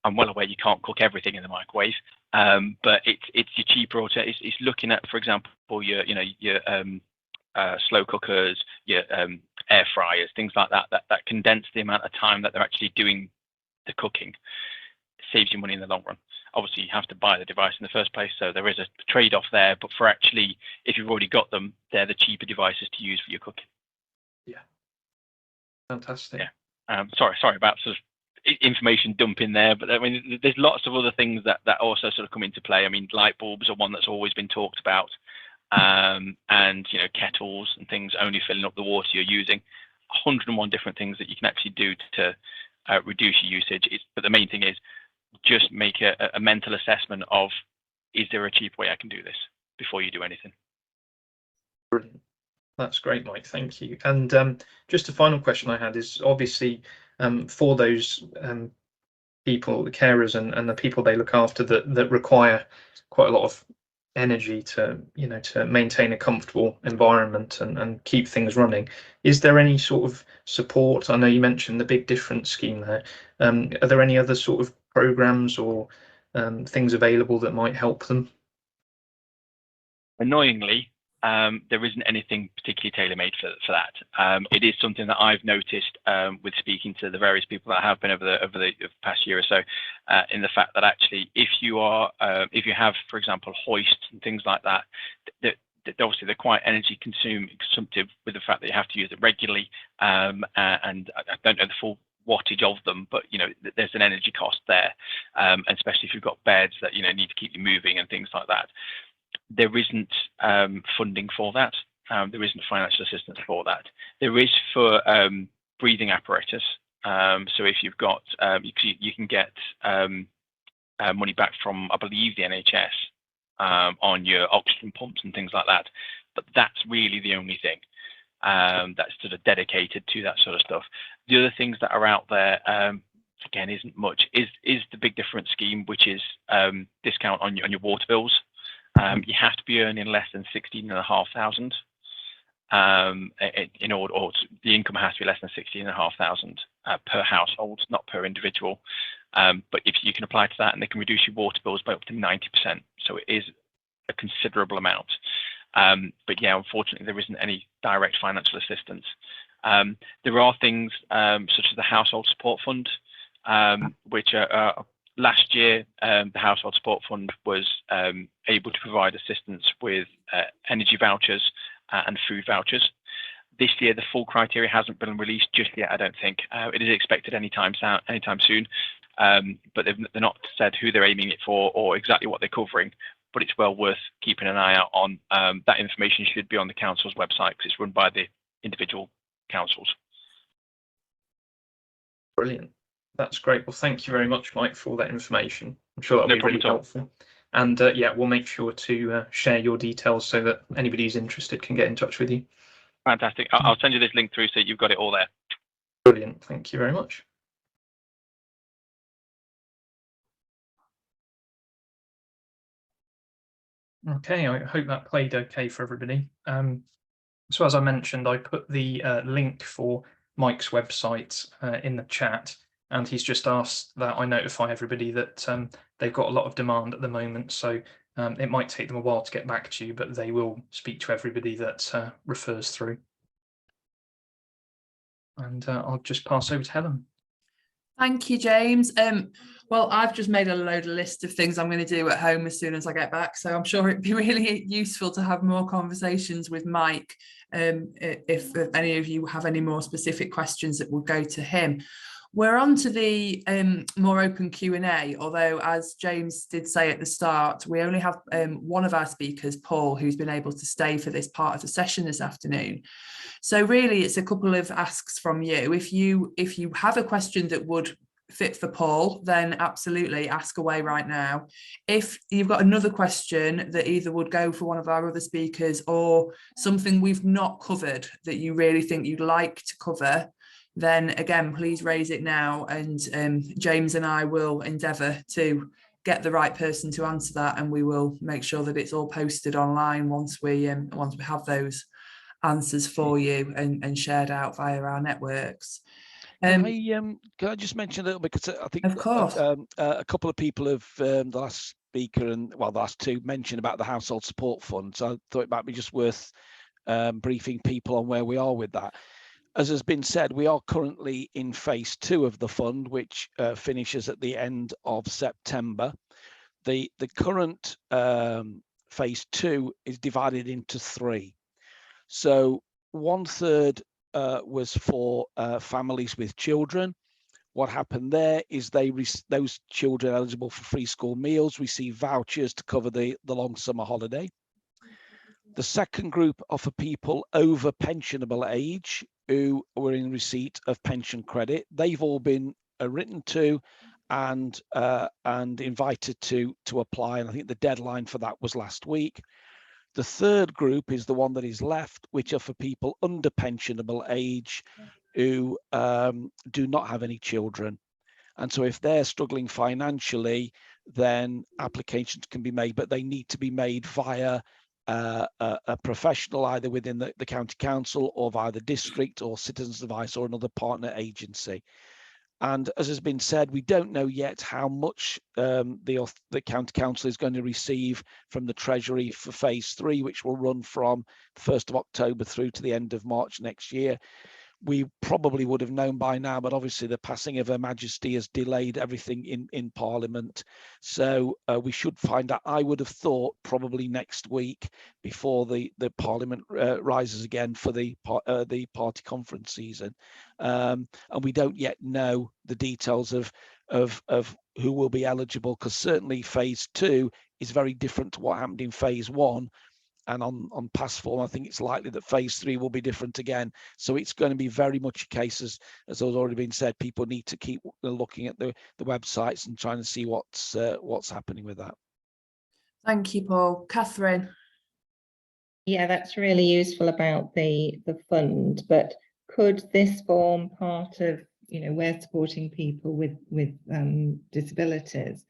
I'm well aware you can't cook everything in the microwave, but it's your cheaper alternative. It's looking at, for example, your slow cookers, your air fryers, things like that condense the amount of time that they're actually doing the cooking. It saves you money in the long run. Obviously, you have to buy the device in the first place, so there is a trade-off there. But for actually, if you've already got them, they're the cheaper devices to use for your cooking. Yeah, fantastic. Yeah. Sorry about sort of information dumping there, but I mean, there's lots of other things that also sort of come into play. I mean, light bulbs are one that's always been talked about, and kettles and things only filling up the water you're using. 101 different things that you can actually do to reduce your usage. But the main thing is just make a mental assessment of, is there a cheap way I can do this before you do anything? Brilliant. That's great, Mike. Thank you. And just a final question I had is, obviously, for those people, the carers and the people they look after that require quite a lot of energy to maintain a comfortable environment and keep things running, is there any sort of support? I know you mentioned the Big Difference scheme there. Are there any other sort of programs or things available that might help them? Annoyingly, there isn't anything particularly tailor-made for that. It is something that I've noticed with speaking to the various people that have been over the past year or so, in the fact that actually, if you have, for example, hoists and things like that, obviously they're quite energy consumptive with the fact that you have to use it regularly, and I don't know the full wattage of them, but there's an energy cost there, and especially if you've got beds that need to keep you moving and things like that. There isn't funding for that. There isn't financial assistance for that. There is for breathing apparatus. So if you've got, you can get money back from, I believe, the NHS on your oxygen pumps and things like that. But that's really the only thing that's sort of dedicated to that sort of stuff. The other things that are out there, again, isn't much. Is the Big Difference scheme, which is discount on your water bills. You have to be earning less than 16,500 in order, or the income has to be less than 16,500 per household, not per individual. But if you can apply to that, and they can reduce your water bills by up to 90%, so it is a considerable amount. But yeah, unfortunately, there isn't any direct financial assistance. There are things such as the Household Support Fund, which are last year, the Household Support Fund was able to provide assistance with energy vouchers and food vouchers. This year, the full criteria hasn't been released just yet, I don't think. It is expected anytime soon, but they're not said who they're aiming it for or exactly what they're covering. but it's well worth keeping an eye out on. That information should be on the council's website because it's run by the individual councils. Brilliant. That's great. Well, thank you very much, Mike, for all that information. I'm sure that'll be really helpful. And yeah, we'll make sure to share your details so that anybody who's interested can get in touch with you. Fantastic. I'll send you this link through so you've got it all there. Brilliant. Thank you very much. Okay, I hope that played okay for everybody. So as I mentioned, I put the link for Mike's website in the chat, and he's just asked that I notify everybody that they've got a lot of demand at the moment, so it might take them a while to get back to you, but they will speak to everybody that refers through. And I'll just pass over to Helen. Thank you, James. Well, I've just made a list of things I'm going to do at home as soon as I get back. So I'm sure it'd be really useful to have more conversations with Mike. If any of you have any more specific questions that will go to him. We're on to the more open Q&A, although as James did say at the start, we only have one of our speakers, Paul, who's been able to stay for this part of the session this afternoon. So really it's a couple of asks from you. If you have a question that would fit for Paul, then absolutely ask away right now. If you've got another question that either would go for one of our other speakers or something we've not covered that you really think you'd like to cover, then again, please raise it now, and James and I will endeavour to get the right person to answer that, and we will make sure that it's all posted online once we have those answers for you and shared out via our networks. Can I just mention a little bit, because I think of course a couple of people have the last speaker and the last two mentioned about the household support fund, so I thought it might be just worth briefing people on where we are with that. As has been said, we are currently in phase 2 of the fund, which finishes at the end of September. The current phase 2 is divided into 3. So 1/3 was for families with children. What happened there is those children eligible for free school meals receive vouchers to cover the long summer holiday. The second group are for people over pensionable age who were in receipt of pension credit. They've all been written to and invited to apply, and I think the deadline for that was last week. The third group is the one that is left, which are for people under pensionable age who do not have any children. And so if they're struggling financially, then applications can be made, but they need to be made via a professional, either within the county council or via the district or Citizens Advice or another partner agency. And as has been said, we don't know yet how much the county council is going to receive from the Treasury for phase 3, which will run from the 1st of October through to the end of March next year. We probably would have known by now, but obviously the passing of Her Majesty has delayed everything in Parliament. So we should find out, I would have thought, probably next week before the Parliament rises again for the party conference season. And we don't yet know the details of who will be eligible, because certainly phase 2 is very different to what happened in phase 1. And on past form, I think it's likely that phase 3 will be different again. So it's going to be very much a case, as has already been said, people need to keep looking at the websites and trying to see what's happening with that. Thank you, Paul. Catherine. Yeah, that's really useful about the fund, but could this form part of, we're supporting people with disabilities,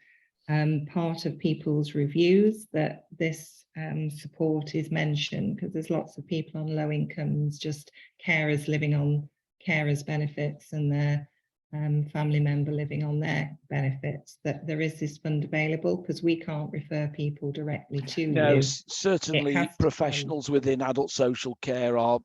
part of people's reviews that this support is mentioned, because there's lots of people on low incomes, just carers living on carers benefits and their family member living on their benefits, that there is this fund available, because we can't refer people directly to you. No, certainly professionals within adult social care are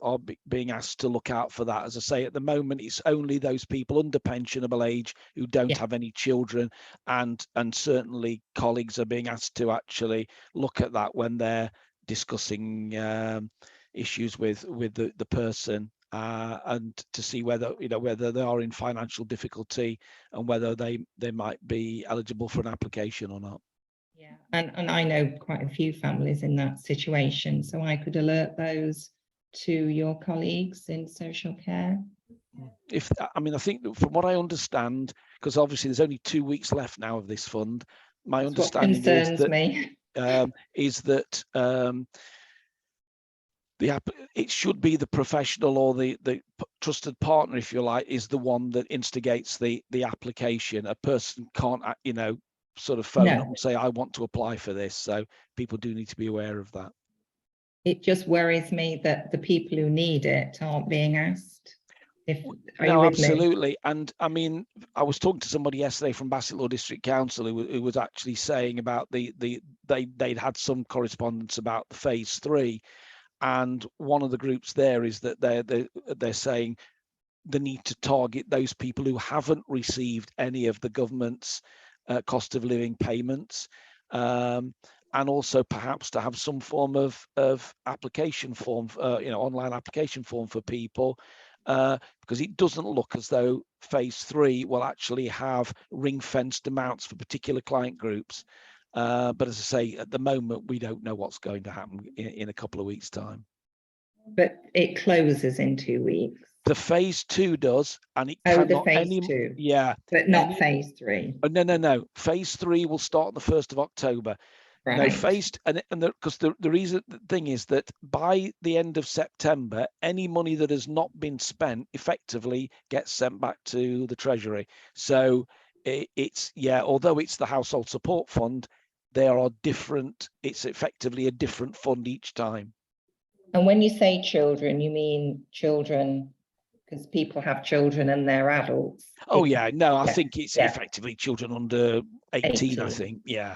being asked to look out for that. As I say, at the moment, it's only those people under pensionable age who don't have any children, and certainly colleagues are being asked to actually look at that when they're discussing issues with the person. And to see whether they are in financial difficulty and whether they might be eligible for an application or not. Yeah, and I know quite a few families in that situation, so I could alert those to your colleagues in social care. I mean, I think that from what I understand, because obviously there's only 2 weeks left now of this fund, my understanding is that it should be the professional or the trusted partner, if you like, is the one that instigates the application. A person can't, you know, sort of phone up and say, I want to apply for this. So people do need to be aware of that. It just worries me that the people who need it aren't being asked. No, absolutely. And I mean, I was talking to somebody yesterday from Bassett Law District Council who was actually saying about they'd had some correspondence about the phase 3, and one of the groups there is that they're saying the need to target those people who haven't received any of the government's cost of living payments, and also perhaps to have some form of application form, you know, online application form for people, because it doesn't look as though phase 3 will actually have ring-fenced amounts for particular client groups. But as I say, at the moment, we don't know what's going to happen in a couple of weeks' time. But it closes in 2 weeks. The phase 2 does, and it cannot the phase 2. Yeah, but not phase 3. Oh, no. Phase 3 will start on the 1st of October. Right. No, phase, because the reason, the thing is that by the end of September, any money that has not been spent effectively gets sent back to the Treasury. So it's although it's the Household Support Fund, there are different. It's effectively a different fund each time. And when you say children, you mean children, because people have children and they're adults. Oh yeah, no, I think it's effectively children under 18. I think, yeah.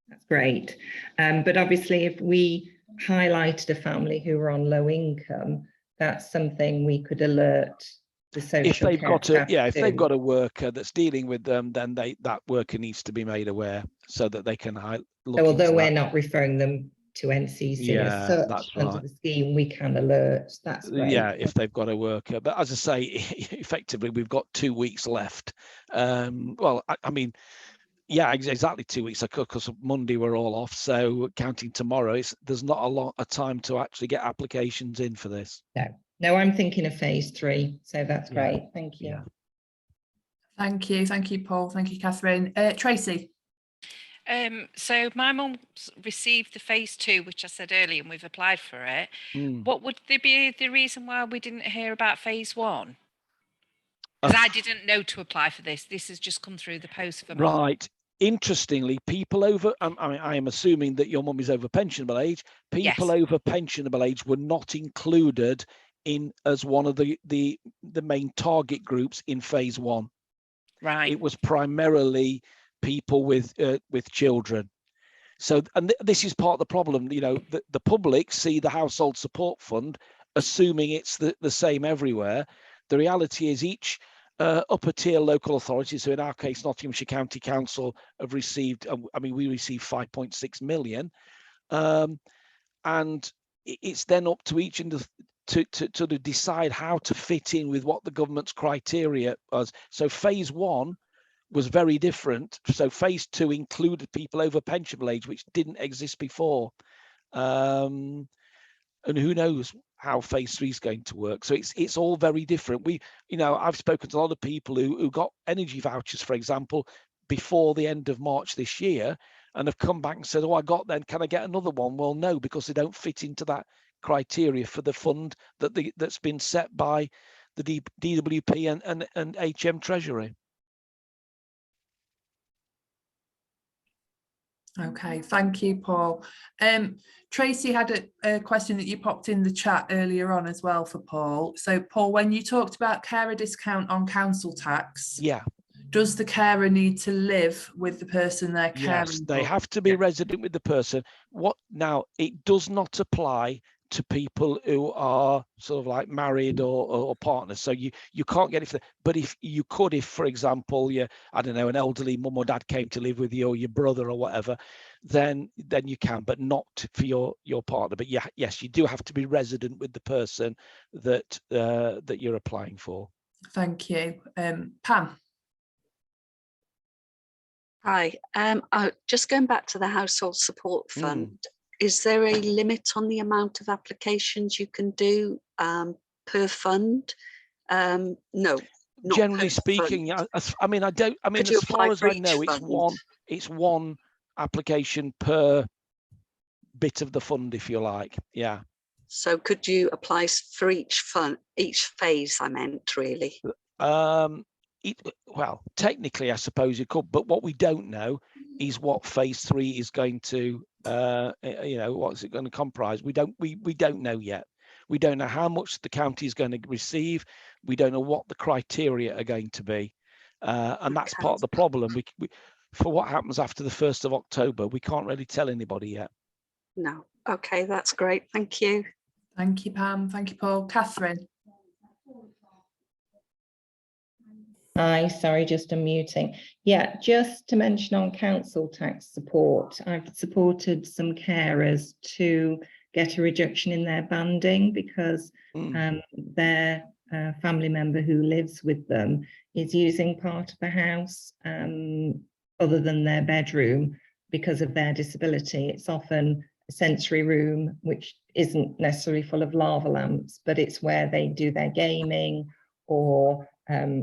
That's great. But obviously, if we highlighted a family who are on low income, that's something we could alert the social if they've care got staff if to. they've got a worker that's dealing with them, then that worker needs to be made aware so that they can look. So although we're not referring them to NCC as such, that's under the scheme, we can alert. That's great. Yeah, if they've got a worker. But as I say, effectively, we've got 2 weeks left. Well, I mean, yeah, exactly 2 weeks, because Monday we're all off. So counting tomorrow, there's not a lot of time to actually get applications in for this. No, I'm thinking of phase 3. So that's great. Thank you. Thank you, Paul. Thank you, Catherine. Tracy. So my mum received the phase 2, which I said earlier, and we've applied for it. What would there be the reason why we didn't hear about phase 1? Because I didn't know to apply for this. This has just come through the post for me. Right. Interestingly, people over, I mean, I am assuming that your mum is over pensionable age. People over pensionable age were not included in as one of the main target groups in phase 1. Right. It was primarily people with children. So, and this is part of the problem. You know, the public see the Household Support Fund, assuming it's the same everywhere. The reality is each upper tier local authority, so in our case, Nottinghamshire County Council, have received, I mean, we received 5.6 million. And it's then up to each to decide how to fit in with what the government's criteria was. So phase 1 was very different. So phase 2 included people over pensionable age, which didn't exist before. And who knows how phase 3 is going to work. So it's all very different. I've spoken to a lot of people who got energy vouchers, for example, before the end of March this year, and have come back and said, oh, I got them, can I get another one? Well, no, because they don't fit into that criteria for the fund that's been set by the DWP and HM Treasury. Okay, thank you, Paul. Tracy had a question that you popped in the chat earlier on as well for Paul. So Paul, when you talked about carer discount on council tax, does the carer need to live with the person they're caring for? Yes, they have to be resident with the person. Now, it does not apply to people who are sort of like married or partners. So you can't get it, but if you could, if for example, I don't know, an elderly mum or dad came to live with you, or your brother or whatever, then you can, but not for your partner. But yes, you do have to be resident with the person that you're applying for. Thank you. Pam. Hi, just going back to the household support fund, is there a limit on the amount of applications you can do per fund? No, not Generally per speaking, fund. I mean, Could you as far apply as for I each know, fund? it's one application per bit of the fund, if you like. Yeah. So could you apply for each fund, each phase? I meant really. Well, technically, I suppose you could, but what we don't know is what phase 3 is going to, what's it going to comprise? We don't know yet. We don't know how much the county is going to receive. We don't know what the criteria are going to be, and that's part of the problem. We for what happens after the 1st of October, we can't really tell anybody yet. No. Okay, that's great. Thank you. Thank you, Pam. Thank you, Paul. Catherine. Hi, sorry, just unmuting. Yeah, just to mention on council tax support, I've supported some carers to get a reduction in their banding because their family member who lives with them is using part of the house other than their bedroom because of their disability. It's often a sensory room, which isn't necessarily full of lava lamps, but it's where they do their gaming or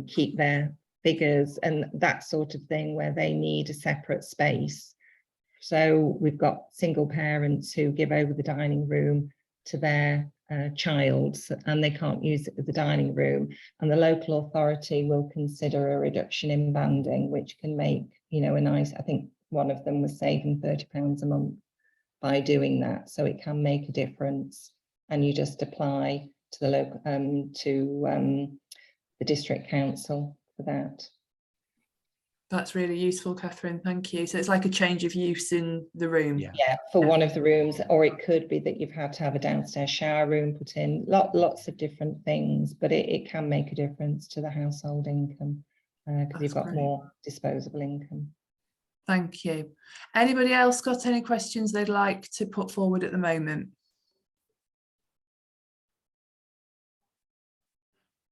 keep their figures and that sort of thing, where they need a separate space. So we've got single parents who give over the dining room to their child, and they can't use it as the dining room, and the local authority will consider a reduction in banding, which can make, a nice, I think one of them was saving £30 a month by doing that. So it can make a difference, and you just apply to the local the district council for that. That's really useful, Catherine. Thank you. So it's like a change of use in the room. Yeah, for one of the rooms, or it could be that you've had to have a downstairs shower room put in. Lots of different things, but it can make a difference to the household income because you've got great. more disposable income. Thank you. Anybody else got any questions they'd like to put forward at the moment?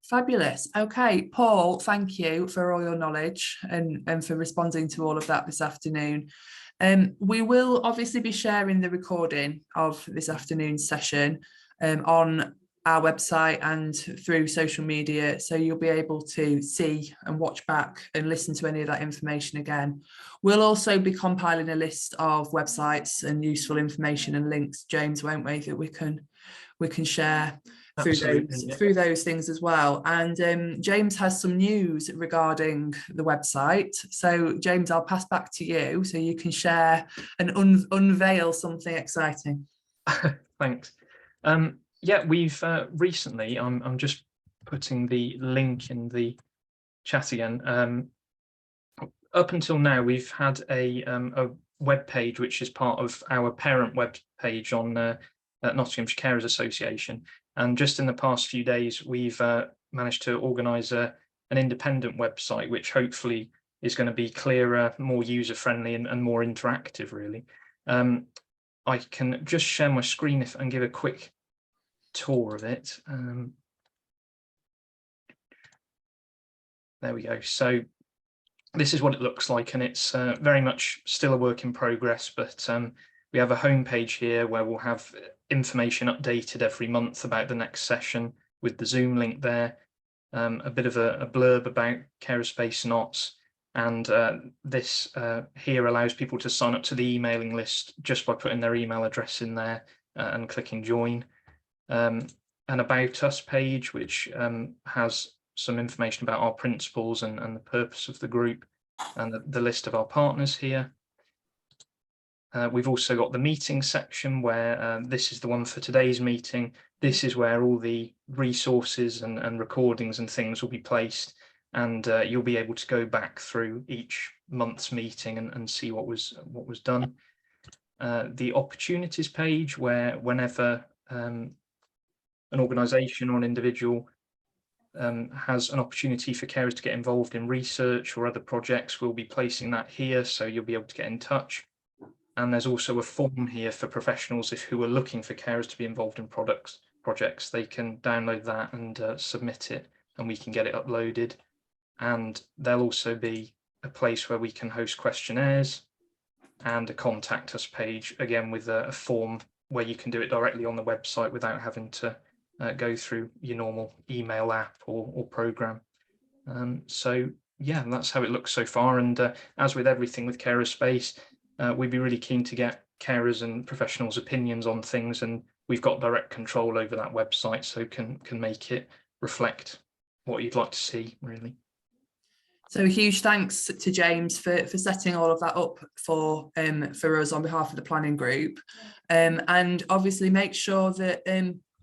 Fabulous. Okay, Paul, thank you for all your knowledge and for responding to all of that this afternoon. We will obviously be sharing the recording of this afternoon's session on our website and through social media, so you'll be able to see and watch back and listen to any of that information again. We'll also be compiling a list of websites and useful information and links, James, won't we, that we can share through those things as well. And James has some news regarding the website. So James, I'll pass back to you so you can share and unveil something exciting. Thanks. Yeah, we've recently, I'm just putting the link in the chat again. Up until now, we've had a web page which is part of our parent web page on Nottinghamshire Carers Association. And just in the past few days, we've managed to organise an independent website, which hopefully is going to be clearer, more user-friendly and more interactive, really. I can just share my screen and give a quick tour of it. There we go. So this is what it looks like, and it's very much still a work in progress, but we have a homepage here where we'll have information updated every month about the next session with the Zoom link there, a bit of a blurb about Carers Knots, and this here allows people to sign up to the emailing list just by putting their email address in there and clicking join. An About Us page, which has some information about our principles and the purpose of the group, and the list of our partners here. We've also got the meeting section where this is the one for today's meeting. This is where all the resources and recordings and things will be placed, and you'll be able to go back through each month's meeting and see what was done. The opportunities page, where whenever an organisation or an individual has an opportunity for carers to get involved in research or other projects, we'll be placing that here, so you'll be able to get in touch. And there's also a form here for professionals who are looking for carers to be involved in projects. They can download that and submit it, and we can get it uploaded. And there'll also be a place where we can host questionnaires and a contact us page, again with a form where you can do it directly on the website without having to go through your normal email app or program. So yeah, that's how it looks so far. And as with everything with Carer Space, we'd be really keen to get carers and professionals' opinions on things, and we've got direct control over that website, so can make it reflect what you'd like to see, really. So a huge thanks to James for setting all of that up for us on behalf of the planning group, and obviously make sure that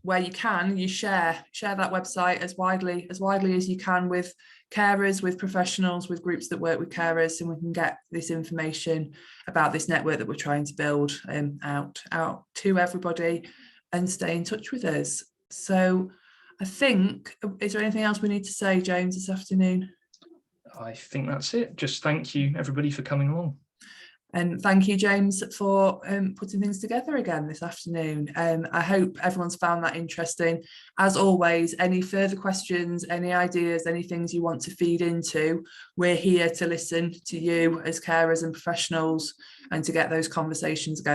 where you can, you share that website as widely as you can with carers, with professionals, with groups that work with carers, and we can get this information about this network that we're trying to build out to everybody, and stay in touch with us. So I think, is there anything else we need to say, James, this afternoon? I think that's it. Just thank you everybody for coming along. And thank you, James, for putting things together again this afternoon. I hope everyone's found that interesting. As always, any further questions, any ideas, any things you want to feed into, we're here to listen to you as carers and professionals and to get those conversations going.